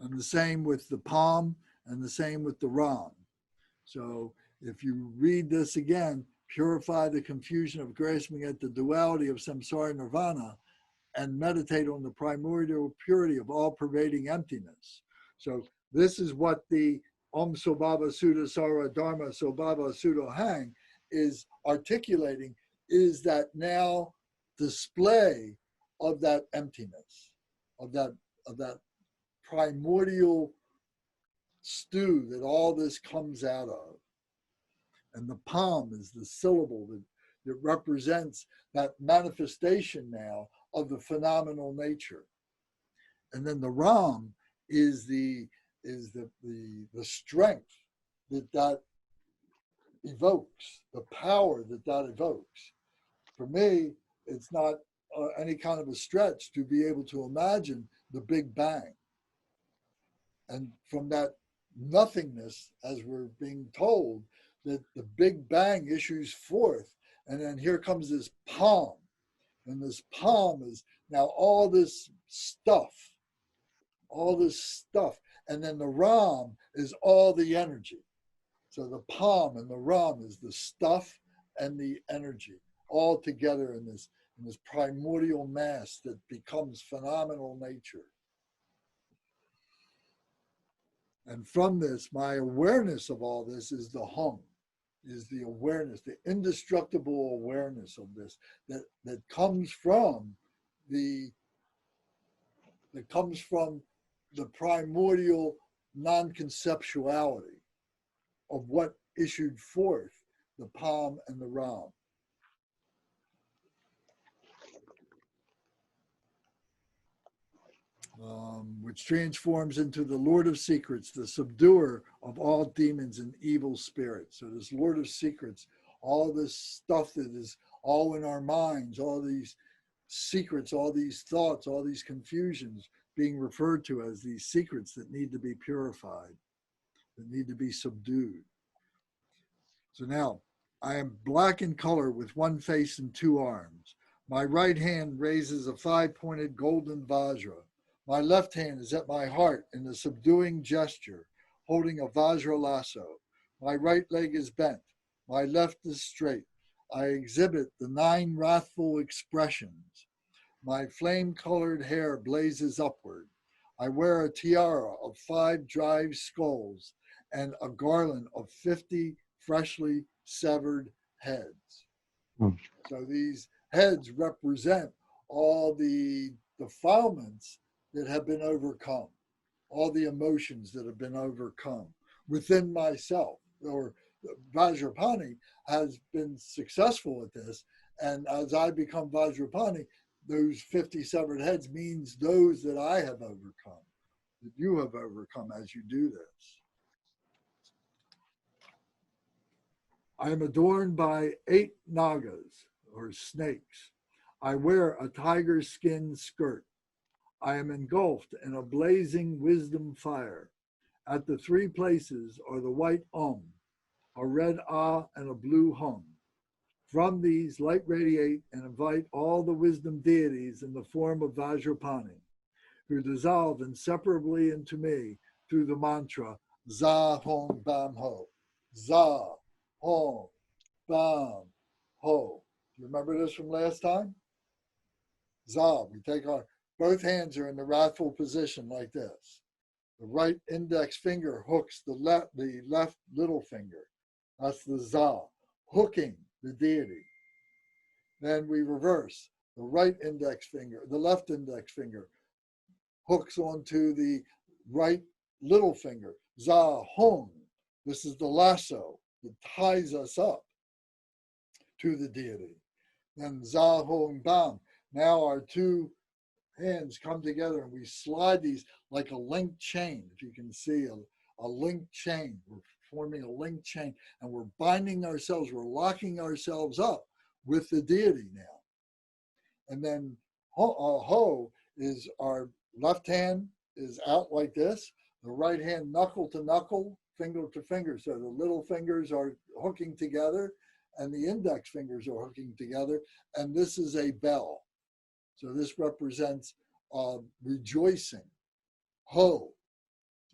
And the same with the palm and the same with the Ram. So if you read this again, purify the confusion of grasping at the duality of samsara and nirvana, and meditate on the primordial purity of all pervading emptiness. So this is what the Om Swabhava Sudha Sara Dharma Swabhava Sudha Hang is articulating, is that now display of that emptiness, of that primordial stew that all this comes out of. And the palm is the syllable that represents that manifestation now of the phenomenal nature. And then the Ram is the strength that evokes, the power that evokes. For me, it's not any kind of a stretch to be able to imagine the Big Bang. And from that nothingness, as we're being told, that the Big Bang issues forth And then here comes this palm. And this palm is now all this stuff. And then the Ram is all the energy. So the palm and the Ram is the stuff and the energy all together in this primordial mass that becomes phenomenal nature. And from this, my awareness of all this is the hum, is the awareness, the indestructible awareness of this that comes from the primordial non-conceptuality of what issued forth the palm and the Ram. Which transforms into the Lord of Secrets, the subduer of all demons and evil spirits. So this Lord of Secrets, all this stuff that is all in our minds, all these secrets, all these thoughts, all these confusions being referred to as these secrets that need to be purified, that need to be subdued. So now, I am black in color with one face and two arms. My right hand raises a 5-pointed golden Vajra. My left hand is at my heart in a subduing gesture, holding a Vajra lasso. My right leg is bent. My left is straight. I exhibit the 9 wrathful expressions. My flame-colored hair blazes upward. I wear a tiara of 5 dried skulls and a garland of 50 freshly severed heads. So these heads represent all the defilements that have been overcome, all the emotions that have been overcome within myself. Or Vajrapani has been successful at this, and as I become Vajrapani, those 50 severed heads means those that I have overcome, that you have overcome as you do this. I am adorned by 8 nagas, or snakes. I wear a tiger skin skirt. I am engulfed in a blazing wisdom fire. At the 3 places are the white a red and a blue hum. From these, light radiate and invite all the wisdom deities in the form of Vajrapani, who dissolve inseparably into me through the mantra Za Hong Bam Ho. Za Hong Bam Ho. Do you remember this from last time? Za, we take our both hands are in the wrathful position like this. The right index finger hooks the left little finger. That's the Za, hooking the deity. Then we reverse. The right index finger, the left index finger hooks onto the right little finger. Za Hong. This is the lasso that ties us up to the deity. Then Za Hong Bam. Now our 2 hands come together and we slide these like a linked chain. If you can see a linked chain, we're forming a linked chain and we're binding ourselves, we're locking ourselves up with the deity now. And then ho is our left hand is out like this, the right hand knuckle to knuckle, finger to finger. So the little fingers are hooking together and the index fingers are hooking together. And this is a bell. So this represents rejoicing, ho.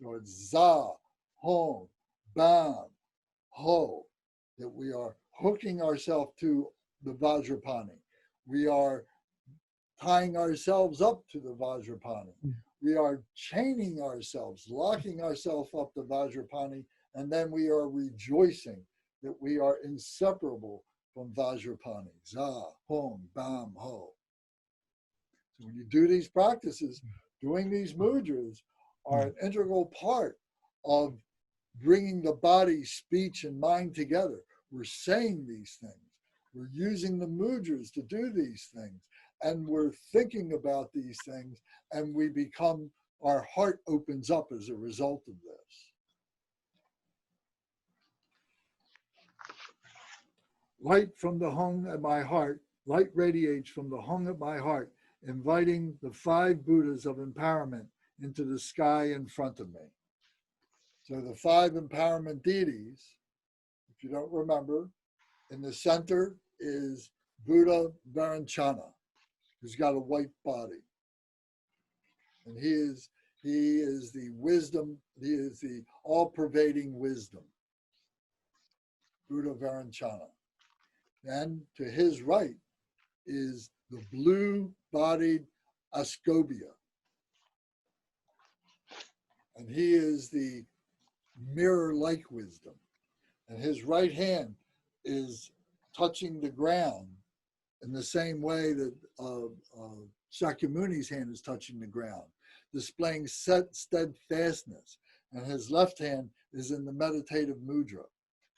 So it's za, hong, bam, ho, that we are hooking ourselves to the Vajrapani. We are tying ourselves up to the Vajrapani. We are chaining ourselves, locking ourselves up to Vajrapani, and then we are rejoicing that we are inseparable from Vajrapani. Za, hong, bam, ho. So when you do these practices, doing these mudras are an integral part of bringing the body, speech, and mind together. We're saying these things. We're using the mudras to do these things. And we're thinking about these things, and we become, our heart opens up as a result of this. Light from the hung at my heart, light radiates from the hung at my heart, inviting the 5 Buddhas of empowerment into the sky in front of me. So the 5 empowerment deities, if you don't remember, in the center is Buddha Varanchana, who's got a white body. And he is the wisdom, he is the all-pervading wisdom, Buddha Varanchana. And to his right is the blue-bodied Ascobia. And he is the mirror-like wisdom. And his right hand is touching the ground in the same way that Sakyamuni's hand is touching the ground, displaying steadfastness. And his left hand is in the meditative mudra.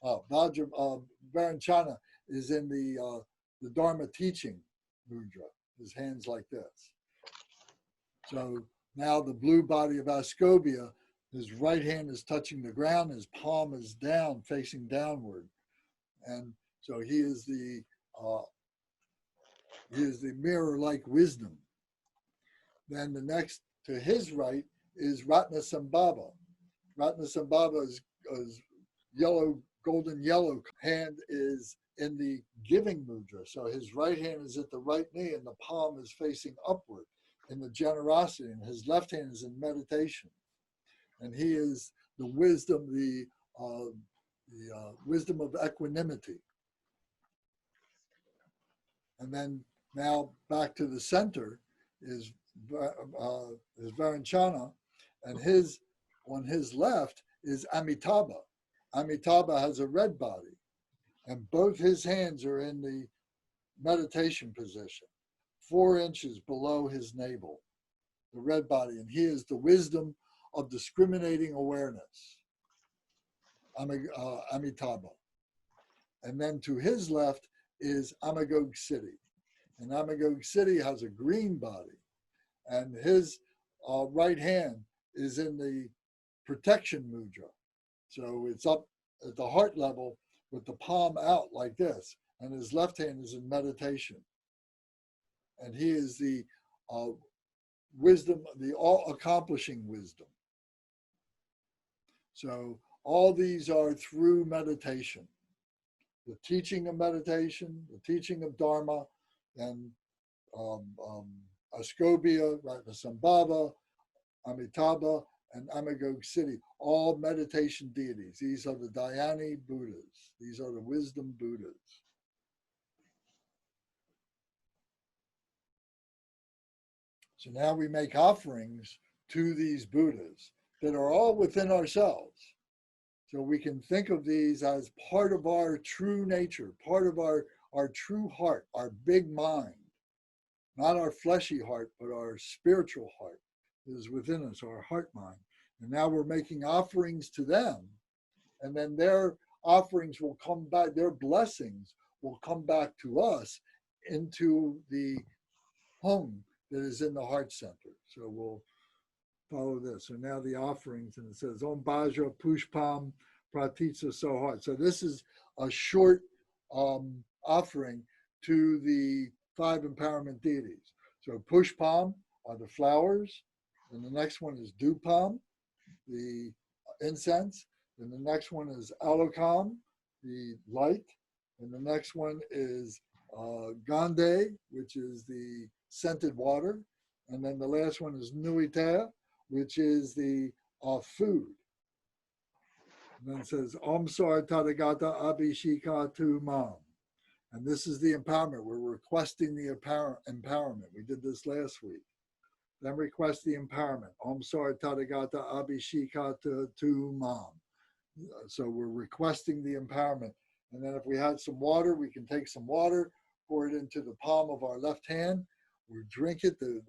Varanchana is in the Dharma teaching mudra, his hands like this. So now the blue body of Ascobia, his right hand is touching the ground, his palm is down, facing downward. And so he is the mirror-like wisdom. Then the next to his right is Ratnasambhava. Ratnasambhava is yellow, golden yellow. Hand is in the giving mudra. So his right hand is at the right knee and the palm is facing upward in the generosity, and his left hand is in meditation. And he is the wisdom, the wisdom of equanimity. And then now back to the center is Varanchana, and on his left is Amitabha. Amitabha has a red body, and both his hands are in the meditation position, 4 inches below his navel, the red body, and he is the wisdom of discriminating awareness, Amitabha. And then to his left is Amagog City. And Amagog City has a green body, and his right hand is in the protection mudra. So it's up at the heart level with the palm out like this, and his left hand is in meditation. And he is the wisdom, the all-accomplishing wisdom. So all these are through meditation. The teaching of meditation, the teaching of Dharma, and Ascobia, Ratnasambhava, Amitabha, and Amagog City, all meditation deities. These are the Dhyani Buddhas. These are the wisdom Buddhas. So now we make offerings to these Buddhas that are all within ourselves. So we can think of these as part of our true nature, part of our true heart, our big mind. Not our fleshy heart, but our spiritual heart is within us, our heart mind. And now we're making offerings to them. And then their offerings will come back, their blessings will come back to us into the home that is in the heart center. So we'll follow this. So now the offerings, and it says, Om Bhajra Pushpam Pratitsa Sohat. So this is a short offering to the 5 empowerment deities. So Pushpam are the flowers, and the next one is Dupam, the incense, and the next one is Alokam, the light, and the next one is Gande, which is the scented water, and then the last one is Nuita, which is the food. And then it says Om Sar Tathagata Abhishika Tu Mam. And this is the empowerment. We're requesting the empowerment. We did this last week. Then request the empowerment. Om Sar Tathagata Abhishika Tu Mam. So we're requesting the empowerment. And then if we had some water, we can take some water, pour it into the palm of our left hand. We drink it, the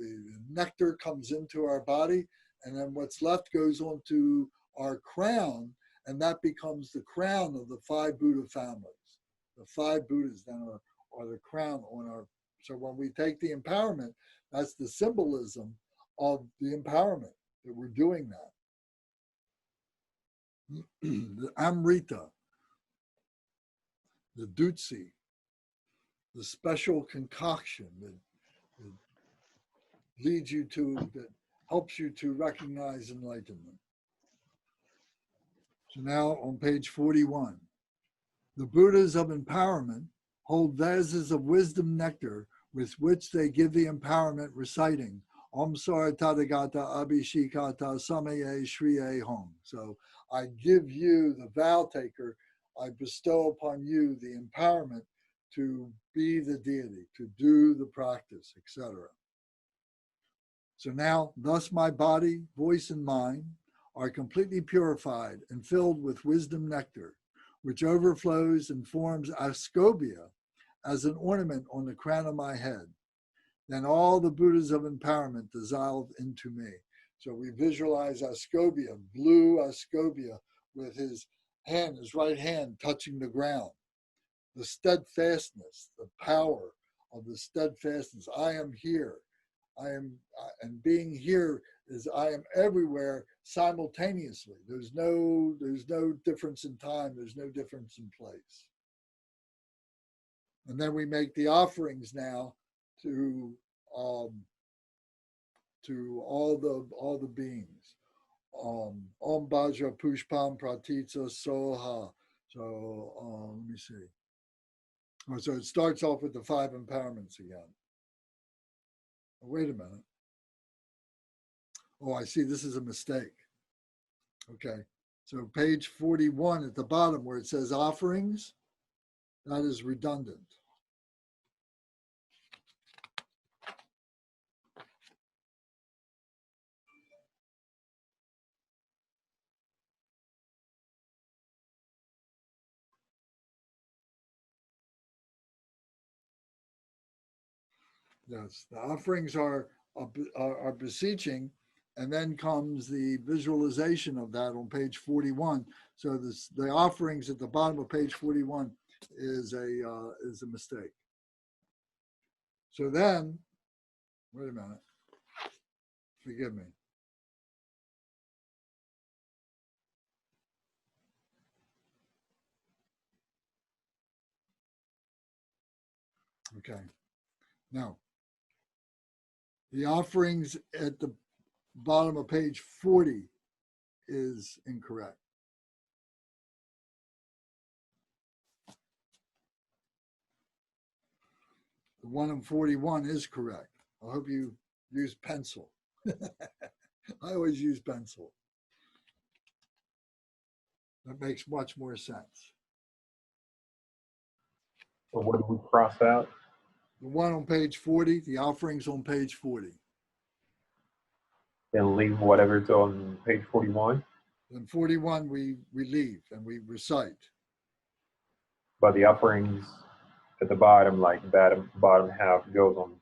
nectar comes into our body, and then what's left goes onto our crown, and that becomes the crown of the 5 Buddha families. The 5 Buddhas then are the crown on our, so when we take the empowerment, that's the symbolism of the empowerment, that we're doing that. The Amrita, the Dutsi, the special concoction that leads you to, that helps you to recognize enlightenment. So now on page 41, the Buddhas of empowerment hold vases of wisdom nectar with which they give the empowerment, reciting Om Sar Tathagata Abhishekata Samaye Shriye Hom. So I give you, the vow taker, I bestow upon you the empowerment to be the deity, to do the practice, etc. So now, thus my body, voice, and mind are completely purified and filled with wisdom nectar, which overflows and forms ascobia as an ornament on the crown of my head. Then all the Buddhas of empowerment dissolve into me. So we visualize ascobia, blue ascobia, with his hand, his right hand touching the ground. The steadfastness, the power of the steadfastness. I am here. And being here is I am everywhere simultaneously. There's no difference in time. There's no difference in place. And then we make the offerings now to all the beings. Om Bajra Pushpam Pratitsa Soha. So let me see. So it starts off with the 5 empowerments again. Oh, wait a minute. Oh, I see. This is a mistake. Okay. So page 41 at the bottom where it says offerings, that is redundant. Yes, the offerings are beseeching, and then comes the visualization of that on page 41. So the offerings at the bottom of page 41 is a mistake. So then, wait a minute. Forgive me. Okay. Now, the offerings at the bottom of page 40 is incorrect. The one in 41 is correct. I hope you use pencil. I always use pencil. That makes much more sense. So what do we cross out? The one on page 40, the offerings on page 40. Then leave whatever's on page 41. Then 41 we leave and we recite. But the offerings at the bottom, like bottom half, goes on.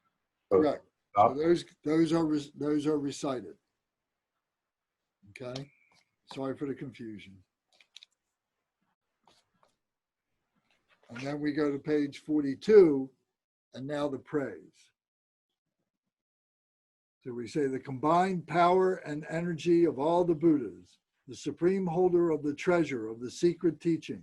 Correct. Up. So those are recited. Okay. Sorry for the confusion. And then we go to page 42, and now the praise. So we say the combined power and energy of all the Buddhas, the supreme holder of the treasure of the secret teachings,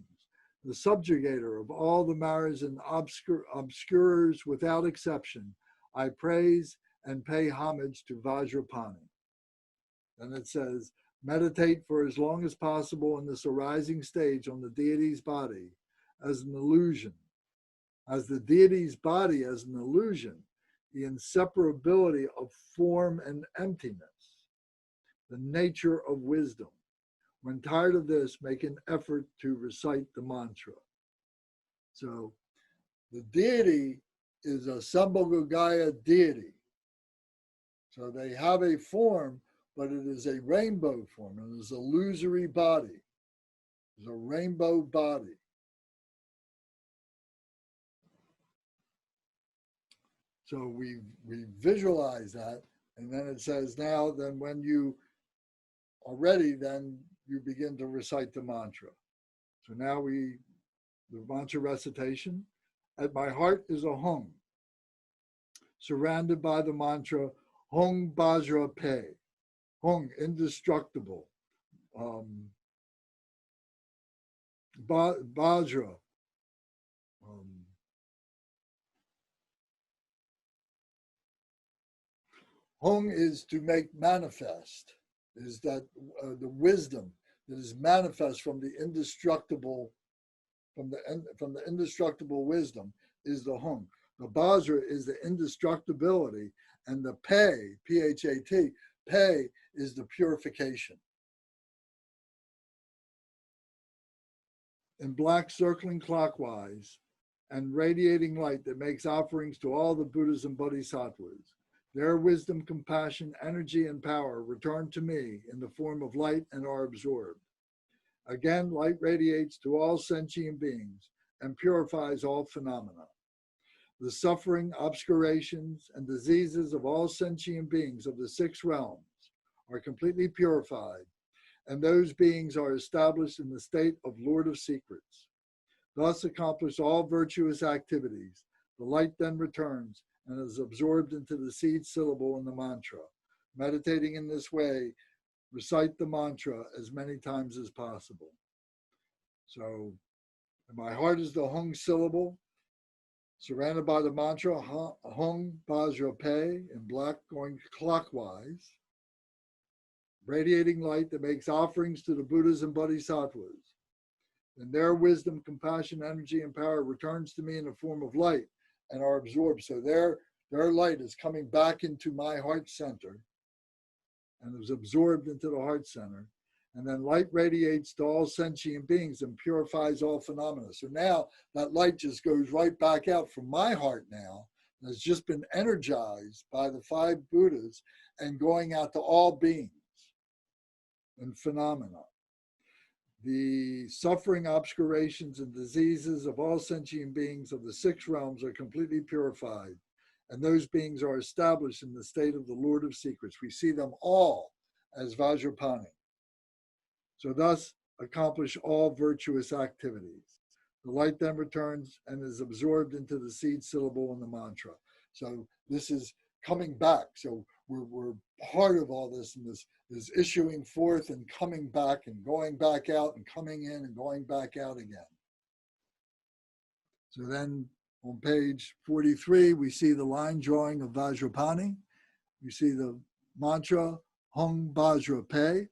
the subjugator of all the maras and obscurers without exception, I praise and pay homage to Vajrapani. And it says, meditate for as long as possible in this arising stage on the deity's body as an illusion. As the deity's body as an illusion, the inseparability of form and emptiness, the nature of wisdom. When tired of this, make an effort to recite the mantra. So the deity is a Sambhogaya deity. So they have a form, but it is a rainbow form. It is an illusory body. It's a rainbow body. So we visualize that, and then it says now, then when you are ready, then you begin to recite the mantra. So now the mantra recitation. At my heart is a hung, surrounded by the mantra Hung Bajra Pe, Hung indestructible, Bajra, Hung is to make manifest, is that the wisdom that is manifest from the indestructible, from the indestructible wisdom is the hung. The Vajra is the indestructibility, and the Pei, P-H-A-T, Pei is the purification. In black circling clockwise and radiating light that makes offerings to all the Buddhas and Bodhisattvas, their wisdom, compassion, energy, and power return to me in the form of light and are absorbed. Again, light radiates to all sentient beings and purifies all phenomena. The suffering, obscurations, and diseases of all sentient beings of the 6 realms are completely purified, and those beings are established in the state of Lord of Secrets. Thus accomplish all virtuous activities. The light then returns and is absorbed into the seed syllable in the mantra. Meditating in this way, recite the mantra as many times as possible. So, my heart is the hung syllable, surrounded by the mantra, hung Vajra Pei, in black going clockwise, radiating light that makes offerings to the Buddhas and Bodhisattvas. And their wisdom, compassion, energy, and power returns to me in the form of light and are absorbed. So their light is coming back into my heart center and is absorbed into the heart center. And then light radiates to all sentient beings and purifies all phenomena. So now that light just goes right back out from my heart now. And has just been energized by the 5 Buddhas and going out to all beings and phenomena. The suffering, obscurations, and diseases of all sentient beings of the 6 realms are completely purified, and those beings are established in the state of the Lord of Secrets. We see them all as Vajrapani. So thus accomplish all virtuous activities. The light then returns and is absorbed into the seed syllable in the mantra. So this is coming back. So we're part of all this, and this is issuing forth and coming back and going back out and coming in and going back out again. So then on page 43, we see the line drawing of Vajrapani. We see the mantra, Hung Vajra Pei.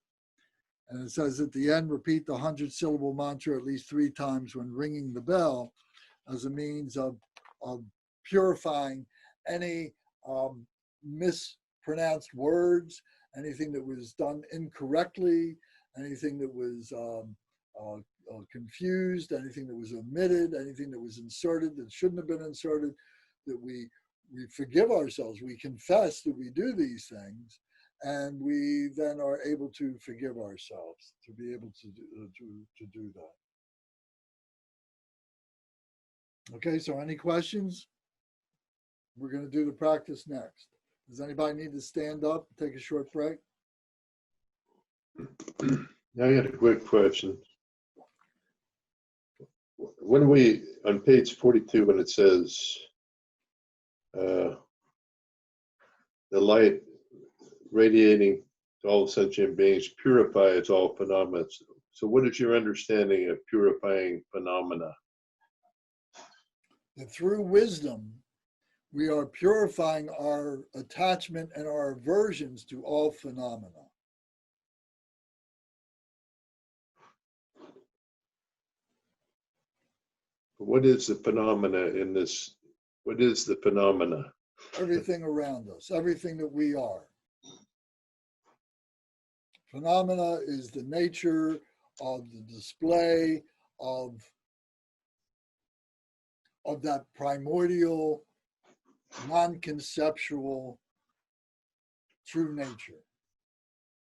And it says at the end, repeat the 100-syllable mantra at least 3 times when ringing the bell as a means of purifying any mispronounced words, anything that was done incorrectly, anything that was confused, anything that was omitted, anything that was inserted that shouldn't have been inserted, that we forgive ourselves, we confess that we do these things, and we then are able to forgive ourselves, to be able to do that. Okay, so any questions? We're going to do the practice next. Does anybody need to stand up and take a short break? I got a quick question. When we, on page 42, when it says the light radiating to all sentient beings purifies all phenomena. So what is your understanding of purifying phenomena? That through wisdom, we are purifying our attachment and our aversions to all phenomena. What is the phenomena in this? What is the phenomena? Everything around us, everything that we are. Phenomena is the nature of the display of that primordial, non-conceptual, true nature.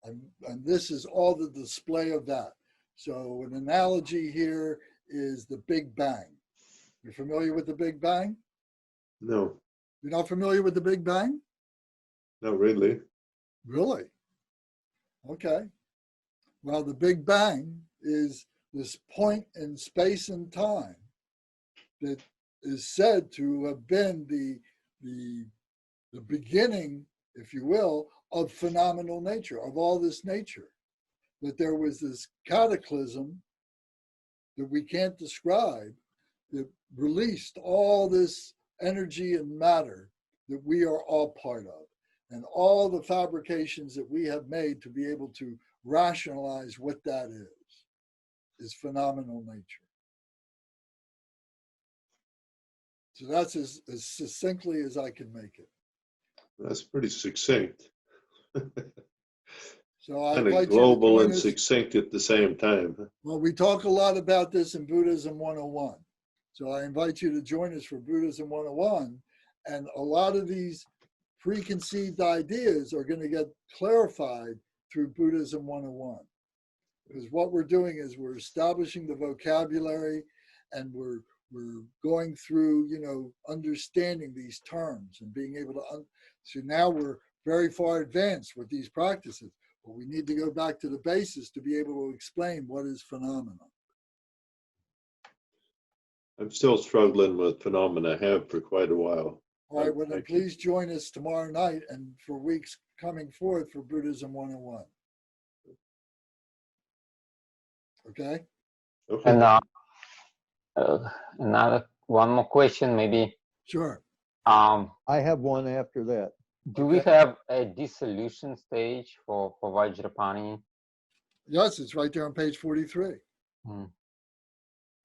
And this is all the display of that. So an analogy here is the Big Bang. You're familiar with the Big Bang? No. You're not familiar with the Big Bang? Not really. Really? Okay. Well, the Big Bang is this point in space and time that is said to have been the beginning, if you will, of phenomenal nature, of all this nature. That there was this cataclysm that we can't describe that released all this energy and matter that we are all part of, and all the fabrications that we have made to be able to rationalize what that is phenomenal nature. So that's as succinctly as I can make it. That's pretty succinct. So I Kind invite of you to global join and us. succinct at the same time. Well, we talk a lot about this in Buddhism 101. So I invite you to join us for Buddhism 101. And a lot of these preconceived ideas are going to get clarified through Buddhism 101. Because what we're doing is we're establishing the vocabulary, and we're going through, understanding these terms and being able to, so now we're very far advanced with these practices. But we need to go back to the basis to be able to explain what is phenomena. I'm still struggling with phenomena, have for quite a while. All right, well then please join us tomorrow night and for weeks coming forth for Buddhism 101. Okay? Okay. And another one more question, maybe. Sure. I have one after that. Do we have a dissolution stage for Vajrapani? Yes, it's right there on page 43. Hmm.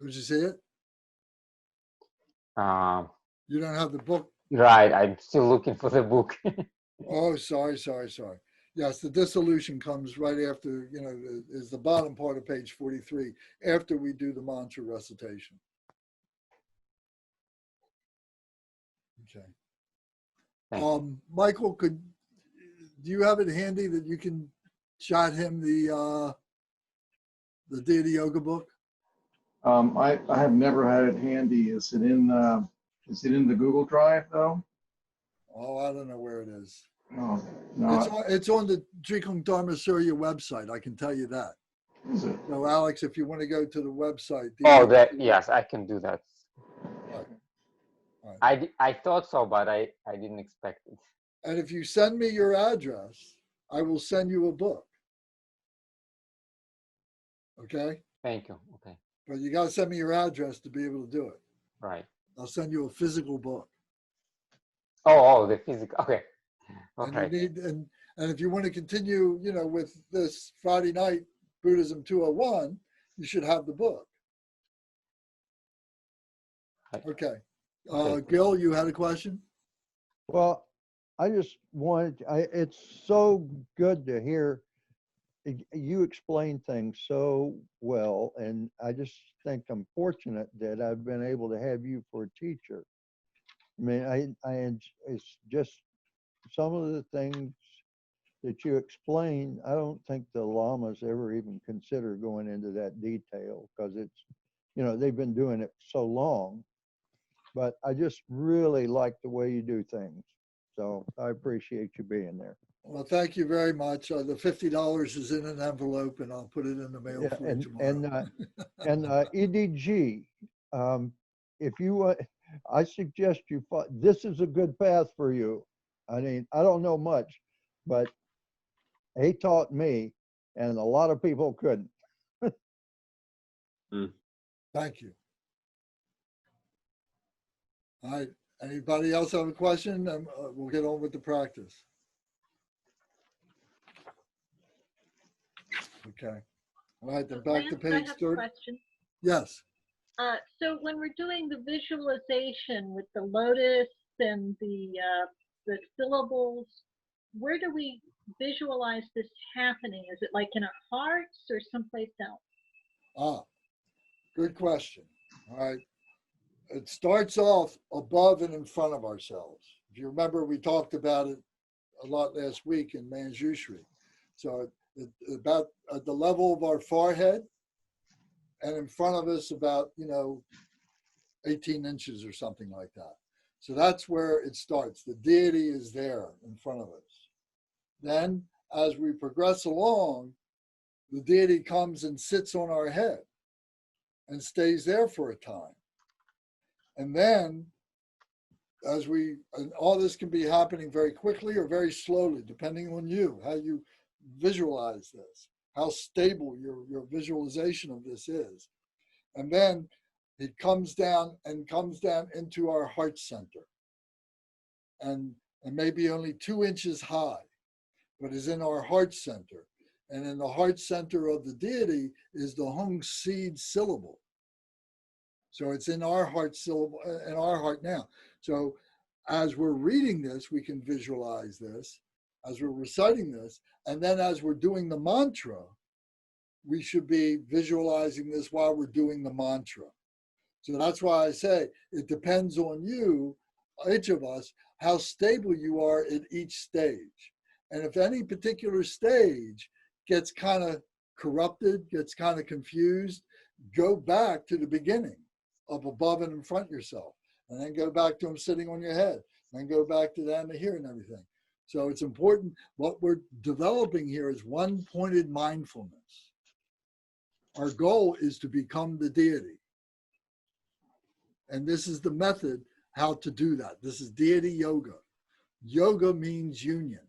Did you see it? You don't have the book? Right, I'm still looking for the book. Oh, sorry. Yes, the dissolution comes right after, is the bottom part of page 43, after we do the mantra recitation. Okay. Michael, do you have it handy that you can shot him the Deity Yoga book? I have never had it handy. Is it in the Google Drive though? Oh, I don't know where it is. Oh, no. It's on the Drikung Dharma Surya website. I can tell you that. Is it? So, Alex, if you want to go to the website. Oh, yes, I can do that. Right. I thought so, but I didn't expect it. And if you send me your address, I will send you a book. Okay? Thank you. Okay. But you got to send me your address to be able to do it. Right. I'll send you a physical book. Oh, the physical. Okay. And Okay. you need, and if you want to continue, with this Friday night Buddhism 201, you should have the book. Okay. Gil, you had a question? Well, I just wanted, it's so good to hear you explain things so well, and I just think I'm fortunate that I've been able to have you for a teacher. I mean, it's just some of the things that you explain, I don't think the lamas ever even consider going into that detail, because it's, they've been doing it so long. But I just really like the way you do things. So I appreciate you being there. Well, thank you very much. The $50 is in an envelope, and I'll put it in the mail for you tomorrow. And EDG, if you, I suggest you, this is a good path for you. I mean, I don't know much, but he taught me, and a lot of people couldn't. Thank you. All right. Anybody else have a question? We'll get on with the practice. Okay. All right, then back to page 30. Question. Yes. So when we're doing the visualization with the lotus and the syllables, where do we visualize this happening? Is it like in our hearts or someplace else? Good question. All right. It starts off above and in front of ourselves. If you remember, we talked about it a lot last week in Manjushri. So about at the level of our forehead, and in front of us about 18 inches or something like that. So that's where it starts. The deity is there in front of us. Then as we progress along, the deity comes and sits on our head and stays there for a time. And then and all this can be happening very quickly or very slowly, depending on you, how you visualize this, how stable your visualization of this is. And then it comes down into our heart center. And maybe only 2 inches high, but is in our heart center. And in the heart center of the deity is the Hung seed syllable. So it's in our heart syllable, in our heart now. So as we're reading this, we can visualize this, as we're reciting this, and then as we're doing the mantra, we should be visualizing this while we're doing the mantra. So that's why I say it depends on you, each of us, how stable you are at each stage. And if any particular stage gets kind of corrupted, gets kind of confused, go back to the beginning of above and in front yourself, and then go back to them sitting on your head, and then go back to them to here and everything. So it's important. What we're developing here is one-pointed mindfulness. Our goal is to become the deity. And this is the method how to do that. This is deity yoga. Yoga means union.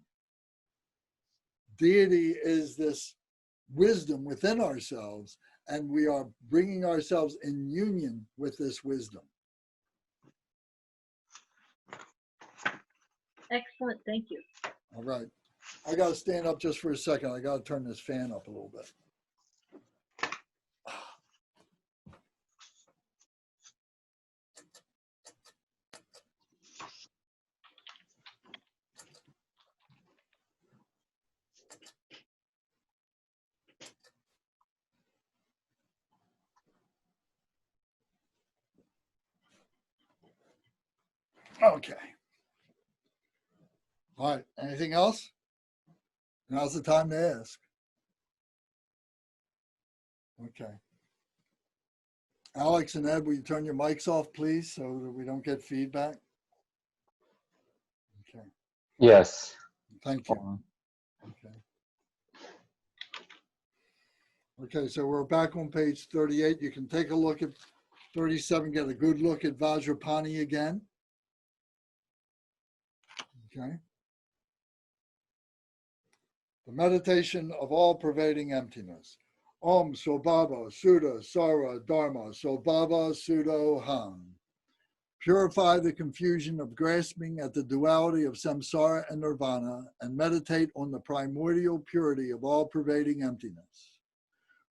Deity is this wisdom within ourselves, and we are bringing ourselves in union with this wisdom. Excellent, thank you. All right. I got to stand up just for a second. I got to turn this fan up a little bit. Okay. All right. Anything else? Now's the time to ask. Okay. Alex and Ed, will you turn your mics off, please, so that we don't get feedback? Okay. Yes. Thank you. Okay. Okay, so we're back on page 38. You can take a look at 37, get a good look at Vajrapani again. Okay. The meditation of all pervading emptiness. Om Sobhava Sudha Sara Dharma Sobhava Sudo Ham. Purify the confusion of grasping at the duality of samsara and nirvana, and meditate on the primordial purity of all pervading emptiness.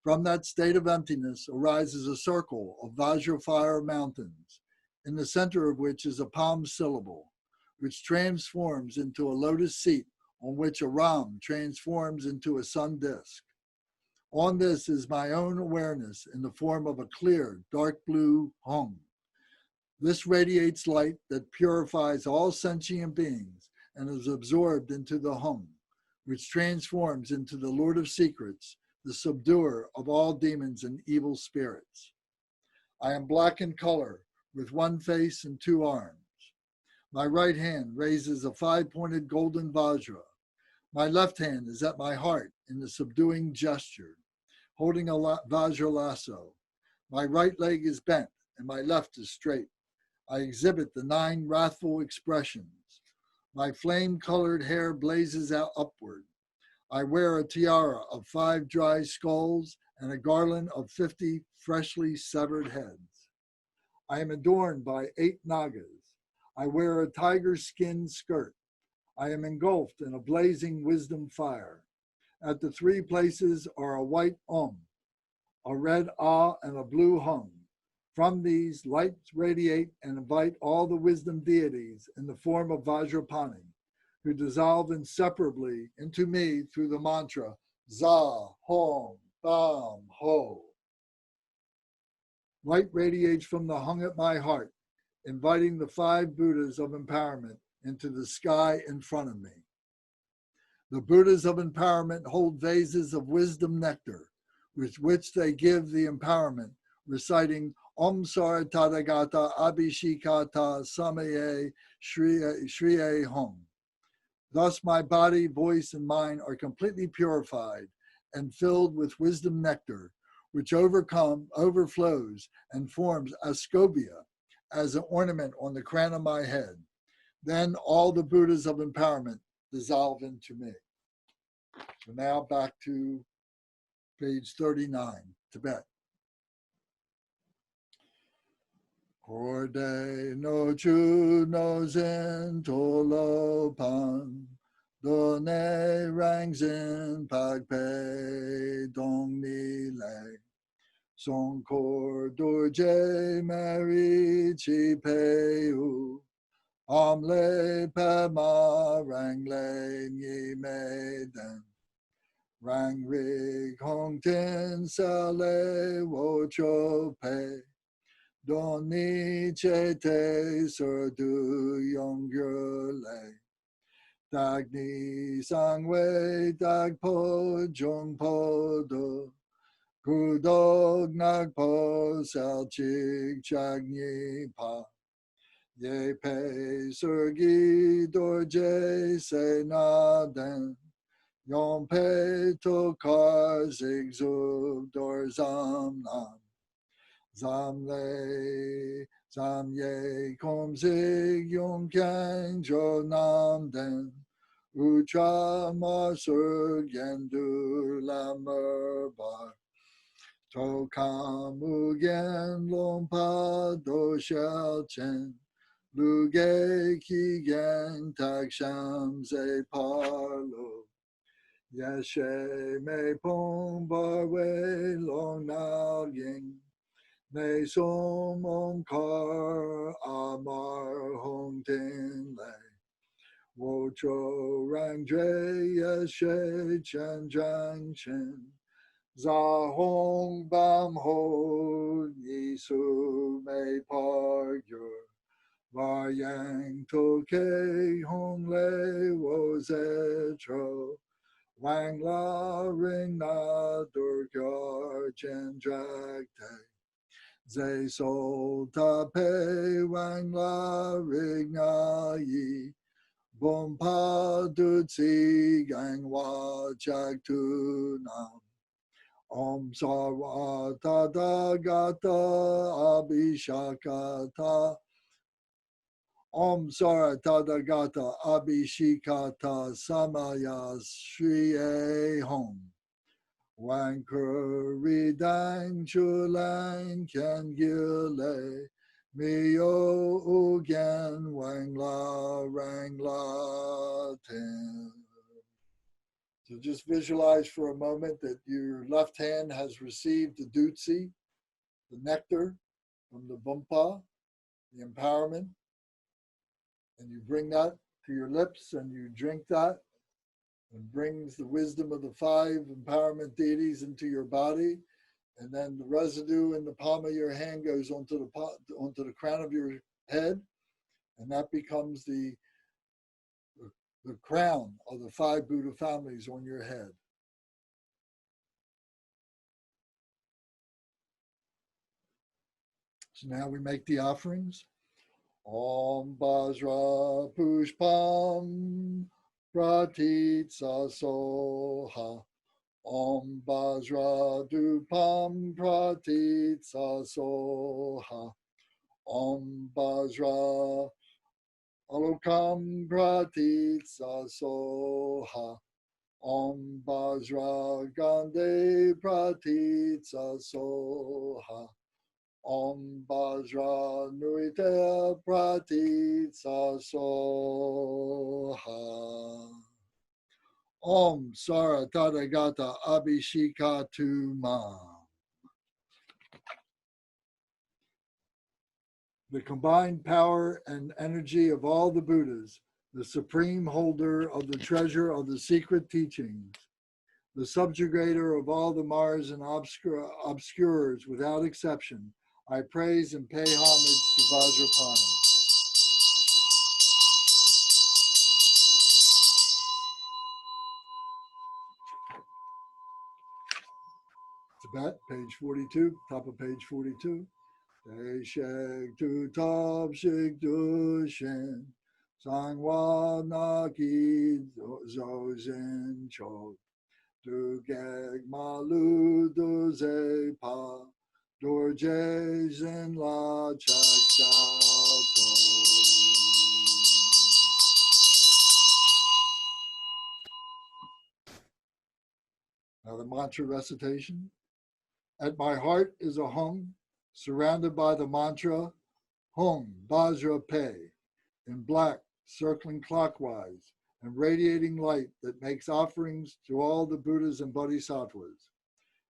From that state of emptiness arises a circle of Vajra fire mountains, in the center of which is a palm syllable, which transforms into a lotus seat, on which a Ram transforms into a sun disk. On this is my own awareness in the form of a clear, dark blue hum. This radiates light that purifies all sentient beings and is absorbed into the hum, which transforms into the Lord of Secrets, the subduer of all demons and evil spirits. I am black in color, with one face and two arms. My right hand raises a 5-pointed golden vajra. My left hand is at my heart in the subduing gesture, holding a vajra lasso. My right leg is bent and my left is straight. I exhibit the 9 wrathful expressions. My flame-colored hair blazes out upward. I wear a tiara of 5 dry skulls and a garland of 50 freshly severed heads. I am adorned by 8 nagas. I wear a tiger skin skirt. I am engulfed in a blazing wisdom fire. At the 3 places are a white Om, a red Ah, and a blue Hum. From these, lights radiate and invite all the wisdom deities in the form of Vajrapani, who dissolve inseparably into me through the mantra Za, Hom, Bam, Ho. Light radiates from the hung at my heart, inviting the 5 Buddhas of empowerment into the sky in front of me. The Buddhas of empowerment hold vases of wisdom nectar, with which they give the empowerment, reciting Om Sara Tathagata Abhishekata Samaye Shriye Hum. Thus my body, voice, and mind are completely purified and filled with wisdom nectar, which overflows and forms a scobia as an ornament on the crown of my head. Then all the Buddhas of empowerment dissolve into me. So now back to page 39, Tibet. Korde no chu no zin tolo pan, do ne rang zin pag pe dong ni le. son cor dorje meri chi peu, amle pema rangle ni meden, rang rig hong tin sale wo cho pe, don ni che te sur du yong le. Dag ni sang wei dag po jong po do, ku dog nag po sal chig chag ni pa, ye pe sur gi dor je se na den, yon pe to kar zig zug dor zam nam, zam le zam ye kom zig yon kang jo nam den, ucha ma sur gendu la merbar, to kamu gen lom pa do shel chen, lu ge ki gen tak sham ze parlo, yeshe me pong bar we long nao ying, me som om kar amar hong tin le, wo cho rang dre yeshe chen jang chen, za hong bam ho yi su me par yur, var yang to ke hong le wo ze tro, wang la ring na dur kyar chen drak te, ze sol ta pe wang la ring na yi, bom pa du tsi gang wa chak tu nam, om sarva tada gata abhishakata, om sara tada gata abhishikata samaya shriye hom, wanker ridang chulang kyan gile, Mio ugan wang la rang la ten. So just visualize for a moment that your left hand has received the dutsi, the nectar from the bumpa, the empowerment, and you bring that to your lips and you drink that, and brings the wisdom of the 5 empowerment deities into your body. And then the residue in the palm of your hand goes onto the crown of your head, and that becomes the crown of the 5 Buddha families on your head. So now we make the offerings. Om Bajra Pushpam Pratitsa Soha. Om Bajra Dupam Pratitsa Soha. Om Bajra Alokam Pratitsa Soha. Om Bajra Gande Pratitsa Soha. Om Bajra Nuite Pratitsa Soha. Om Sara Tathagata Abhishikatu Ma. The combined power and energy of all the Buddhas, the supreme holder of the treasure of the secret teachings, the subjugator of all the Mars and obscurers without exception, I praise and pay homage to Vajrapani. Tibet, page 42, top of page 42. Te shek tu top shik du shen, sangwa naki zozin chok, du geg malu du ze pa, dur je zin la chak sao to. Now the mantra recitation. At my heart is a hung, surrounded by the mantra, Hung Bajra Pe, in black, circling clockwise, and radiating light that makes offerings to all the Buddhas and Bodhisattvas.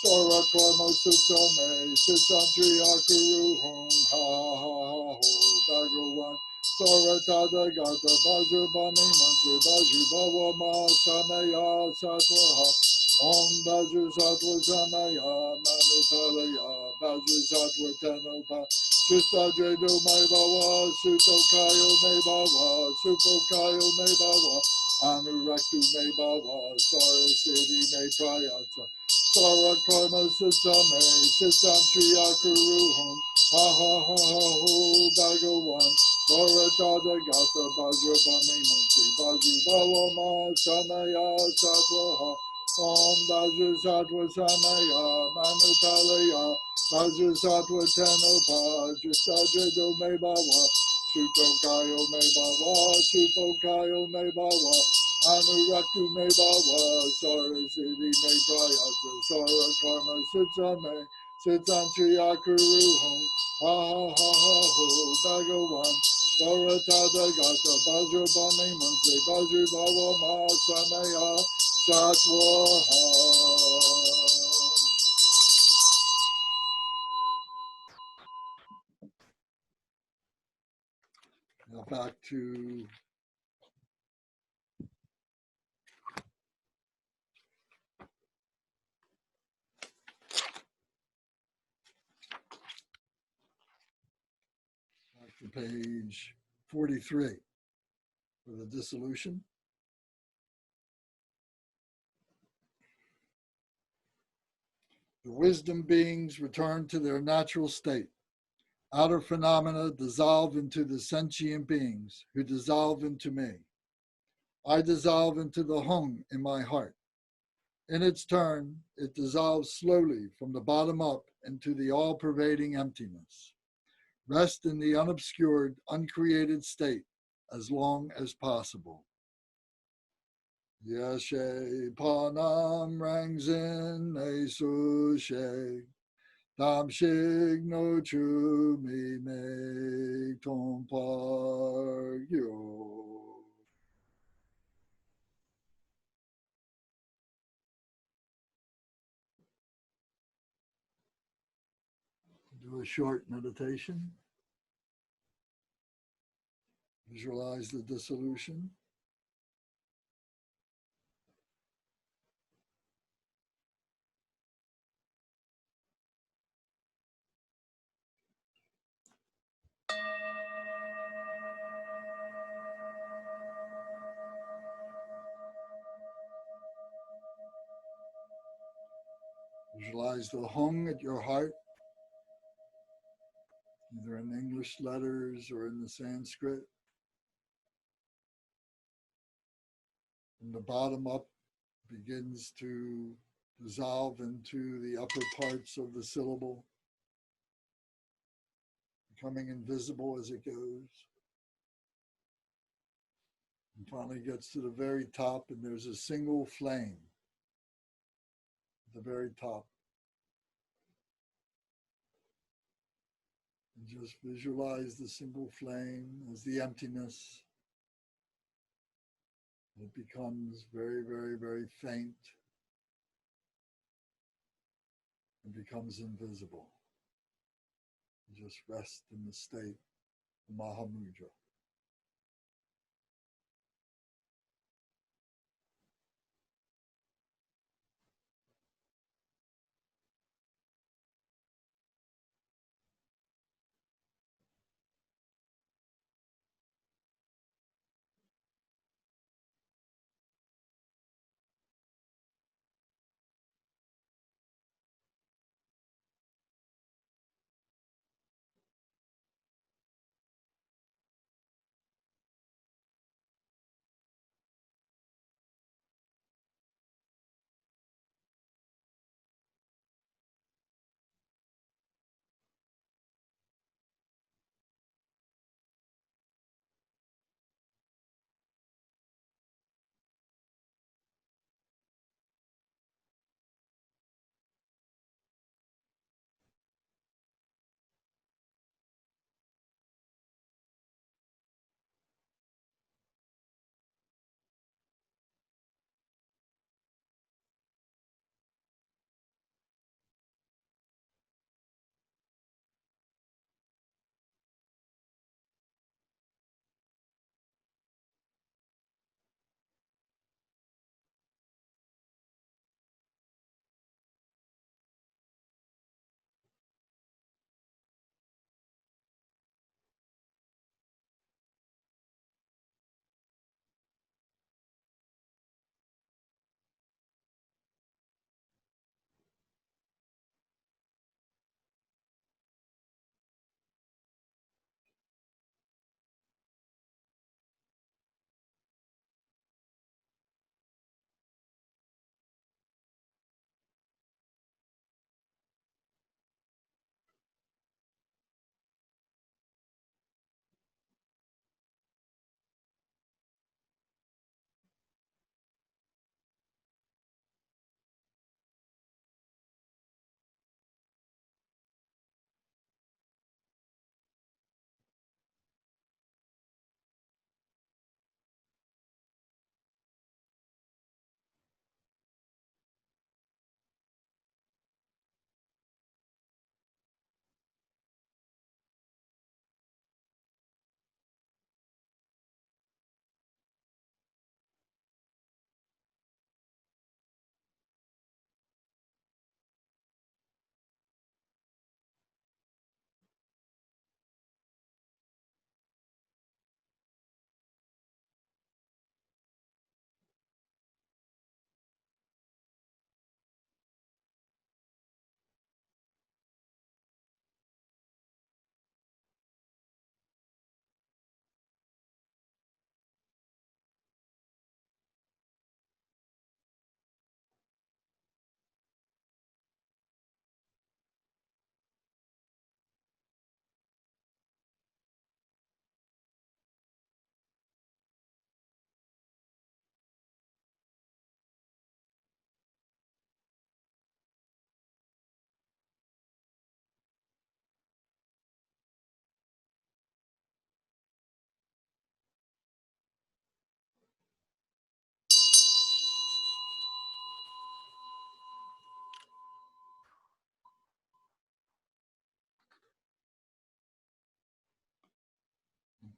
Sora Karma Sutsame, Sitsantri Akuru Hong, Ha Ha Ha Ho, Bhagawan, Sora Tada Gata, Baju Bani Mantre, Baju Bava Ma Samaya Satwaha, Om Baju Satwa Samaya, Manu Palaya, Baju Satwa Tanopa, Sista Dredo Mai Bava, Suto Kayo Mai Bava, Supo Kayo Mai Bava, Anuraktu Mai Bava, Sara Siddhi Mai Prayata, Sara Karma Sitame, Sitam Triyakuruham, Ha Ha Ha Ha Ho, Bhagawan, Sara Tada Gata, Bajra Bami Mansi, Baju Bava Ma, Samaya Satwaha, Om Baju Satwa Samaya, Manu Palaya, Baju Satwa Tanopa, Justadra Do Me Bava, Suto Kayo Me Bava, Suto Kayo Me Bava, Anuraktu Me Bava, Sara Siddhi Me Prayata, Sara Karma Sitsame, Sitsantri Akuruham, Ha Ha Ha Ha Ho, Bhagawan, Sara Tada Gata, Bajra Bami Manse, Bajra Bava Ma Samaya, Satwaha. Now back to page 43 for the dissolution. The wisdom beings return to their natural state. Outer phenomena dissolve into the sentient beings who dissolve into me. I dissolve into the hung in my heart. In its turn, it dissolves slowly from the bottom up into the all-pervading emptiness. Rest in the unobscured, uncreated state as long as possible. Yashe panam rangzin esushe, tam shig no chu mi me ton par yo. Do a short meditation. Visualize the dissolution. Visualize the hung at your heart, either in English letters or in the Sanskrit. From the bottom up, begins to dissolve into the upper parts of the syllable, becoming invisible as it goes. And finally gets to the very top, and there's a single flame at the very top. And just visualize the single flame as the emptiness. It becomes very, very, very faint and becomes invisible. You just rest in the state of Mahamudra.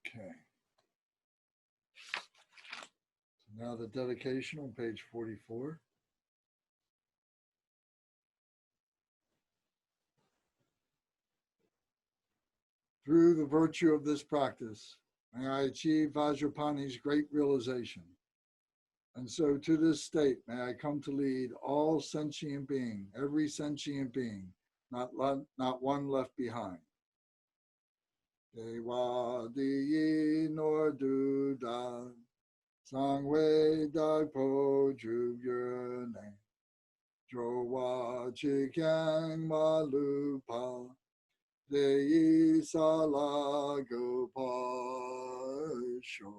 Okay. Now the dedication on page 44. Through the virtue of this practice, may I achieve Vajrapani's great realization. And so to this state, may I come to lead all sentient being, every sentient being, not one left behind. Dewa diyi nor duda, sangwe dagpo jugyurne, jowa chikyang malupa, deyi salagopa sho.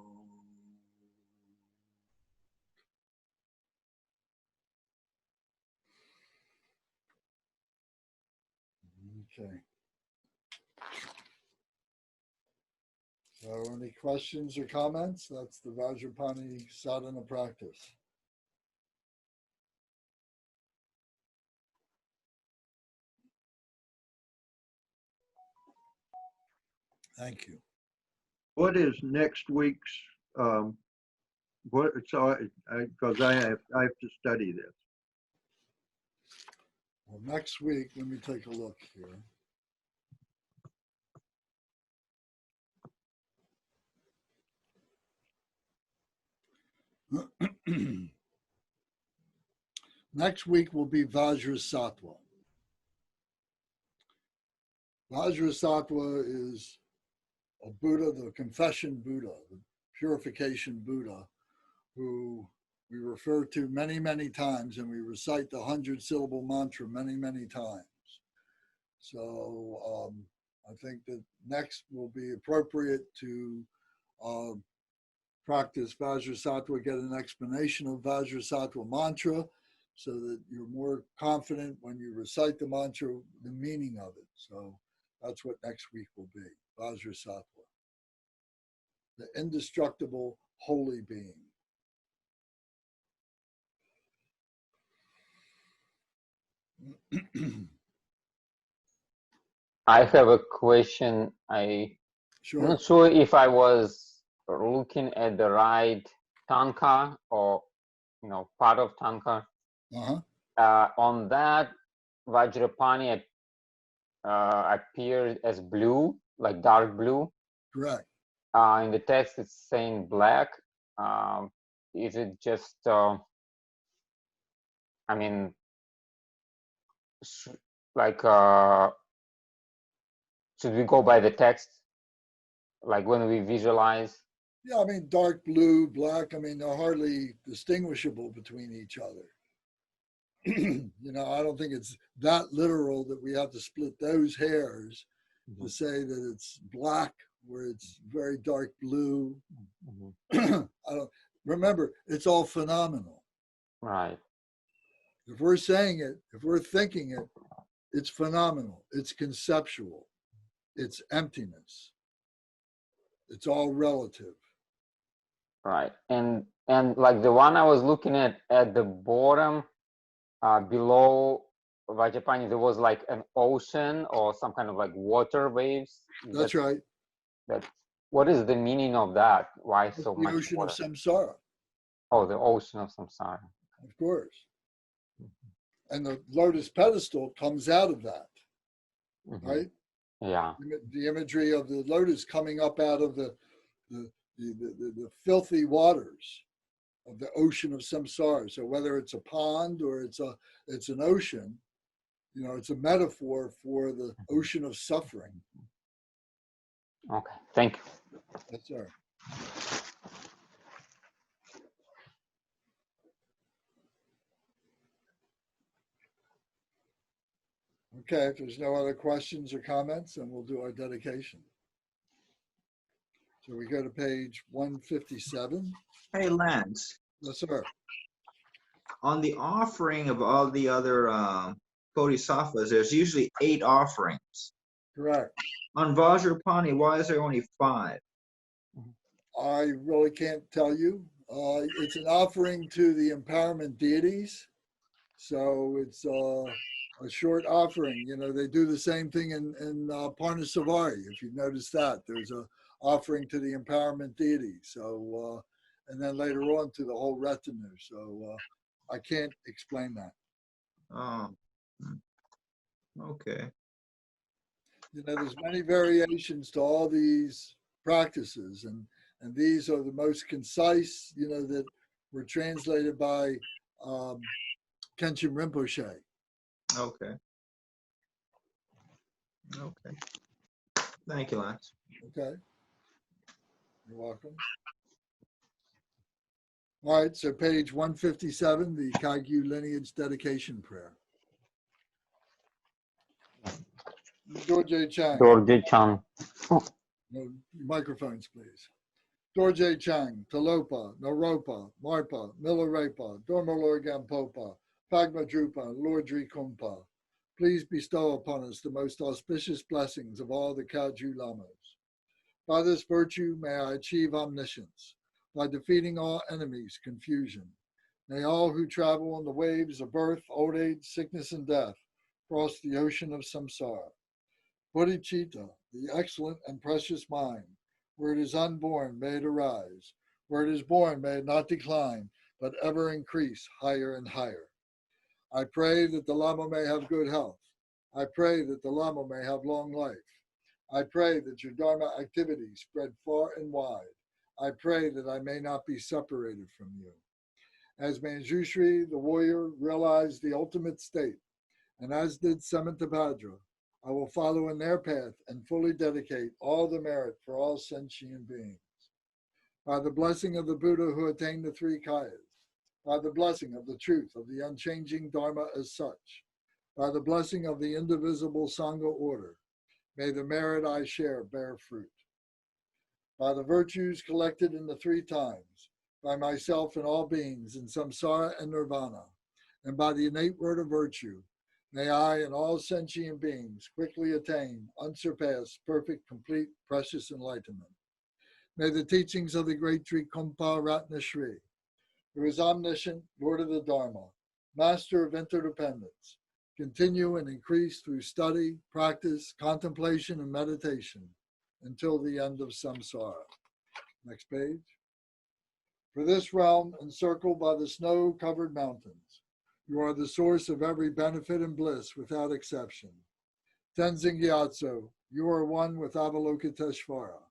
Okay. So any questions or comments? That's the Vajrapani sadhana practice. Thank you. What is next week's, because I have to study this. Well, next week, let me take a look here. Next week will be Vajrasattva. Vajrasattva is a Buddha, the confession Buddha, the purification Buddha, who we refer to many, many times, and we recite the 100-syllable mantra many, many times. So I think that next will be appropriate to practice Vajrasattva, get an explanation of Vajrasattva mantra, so that you're more confident when you recite the mantra, the meaning of it. So that's what next week will be, Vajrasattva, the indestructible holy being. I have a question. I'm Sure. not sure if I was looking at the right tanka or, part of tanka. On that, Vajrapani appeared as blue, like dark blue. Correct. In the text, it's saying black. Is it just, should we go by the text? Like when we visualize? Yeah, I mean, dark blue, black, they're hardly distinguishable between each other. I don't think it's that literal that we have to split those hairs to say that it's black or it's very dark blue. Remember, it's all phenomenal. Right. If we're saying it, if we're thinking it, it's phenomenal. It's conceptual. It's emptiness. It's all relative. Right. And like the one I was looking at the bottom, below Vajrapani, there was like an ocean or some kind of like water waves. That's right. What is the meaning of that? Why so much? The ocean water? of samsara. Oh, the ocean of samsara. Of course. And the lotus pedestal comes out of that, right? Yeah. The imagery of the lotus coming up out of the filthy waters of the ocean of samsara. So whether it's a pond or it's an ocean, it's a metaphor for the ocean of suffering. Okay, thank you. Yes, sir. Okay, if there's no other questions or comments, then we'll do our dedication. So we go to page 157. Hey, Lance. Yes, sir. On the offering of all the other Bodhisattvas, there's usually 8 offerings. Correct. On Vajrapani, why is there only 5? I really can't tell you. It's an offering to the empowerment deities. So it's a short offering. They do the same thing in Parnasavari. If you've noticed that, there's a offering to the empowerment deity. So, and then later on to the whole retinue. So I can't explain that. Oh, okay. You know, there's many variations to all these practices, and these are the most concise, you know, that were translated by Kenshin Rinpoche. Okay. Okay. Thank you, Lance. Okay. You're welcome. All right, so page 157, the Kagyu lineage dedication prayer. Dorje Chang. Dorje Chan. No, microphones, please. Dorje Chang, Talopa, Naropa, Marpa, Milarepa, Dormalorgam Popa, Pagma Drupa, Lord Drikung. Please bestow upon us the most auspicious blessings of all the Kagyu Lamas. By this virtue, may I achieve omniscience. By defeating all enemies, confusion. May all who travel on the waves of birth, old age, sickness, and death cross the ocean of samsara. Bodhicitta, the excellent and precious mind, where it is unborn, may it arise. Where it is born, may it not decline, but ever increase higher and higher. I pray that the Lama may have good health. I pray that the Lama may have long life. I pray that your Dharma activities spread far and wide. I pray that I may not be separated from you. As Manjushri, the warrior, realized the ultimate state, and as did Samantabhadra, I will follow in their path and fully dedicate all the merit for all sentient beings. By the blessing of the Buddha who attained the three kayas, by the blessing of the truth of the unchanging Dharma as such, by the blessing of the indivisible Sangha order, may the merit I share bear fruit. By the virtues collected in the three times, by myself and all beings in samsara and nirvana, and by the innate word of virtue, may I and all sentient beings quickly attain unsurpassed, perfect, complete, precious enlightenment. May the teachings of the great Drikung Ratna Shri, who is omniscient, Lord of the Dharma, master of interdependence, continue and increase through study, practice, contemplation, and meditation until the end of samsara. Next page. For this realm, encircled by the snow-covered mountains, you are the source of every benefit and bliss without exception. Tenzin Gyatso, you are one with Avalokiteshvara.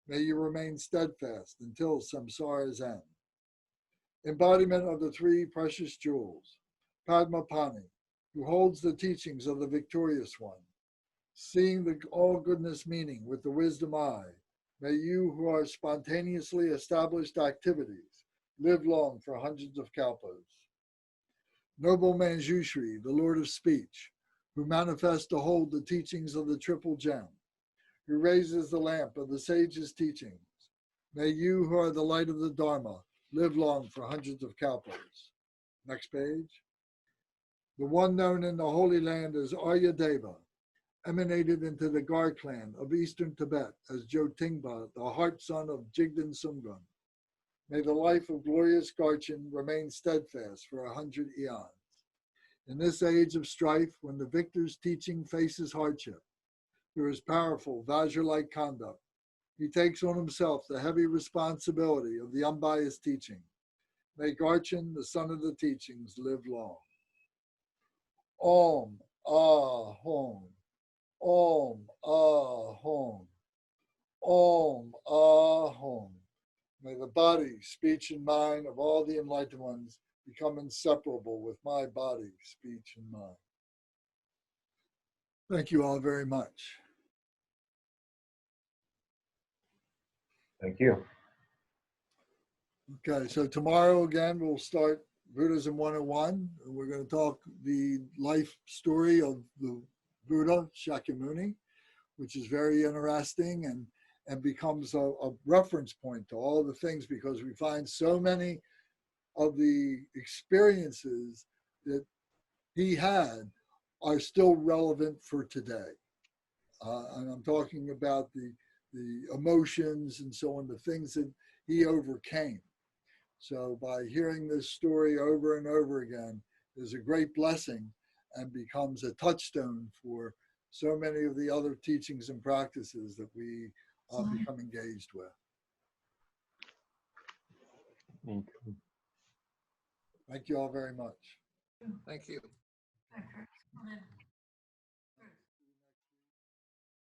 May you remain steadfast until samsara's end. Embodiment of the three precious jewels, Padmapani, who holds the teachings of the victorious one, seeing the all goodness meaning with the wisdom eye, may you who are spontaneously established activities live long for hundreds of kalpas. Noble Manjushri, the Lord of Speech, who manifests to hold the teachings of the Triple Gem, who raises the lamp of the sage's teachings, may you who are the light of the Dharma live long for hundreds of kalpas. Next page. The one known in the Holy Land as Arya Deva, emanated into the Gar clan of eastern Tibet as Jyotingba, the heart son of Jigdan Sumgun. May the life of glorious Garchen remain steadfast for 100 eons. In this age of strife, when the victor's teaching faces hardship, through his powerful Vajra-like conduct, he takes on himself the heavy responsibility of the unbiased teaching. May Garchen, the son of the teachings, live long. Om, Ah, Hom. Om, Ah, Hom. Om, Ah, Hom. May the body, speech, and mind of all the enlightened ones become inseparable with my body, speech, and mind. Thank you all very much. Thank you. Okay, so tomorrow again, we'll start Buddhism 101. We're going to talk the life story of the Buddha, Shakyamuni, which is very interesting and becomes a reference point to all the things, because we find so many of the experiences that he had are still relevant for today. And I'm talking about the emotions and so on, the things that he overcame. So by hearing this story over and over again is a great blessing and becomes a touchstone for so many of the other teachings and practices that we become engaged with. Thank you. Thank you all very much. Thank you. Excellent.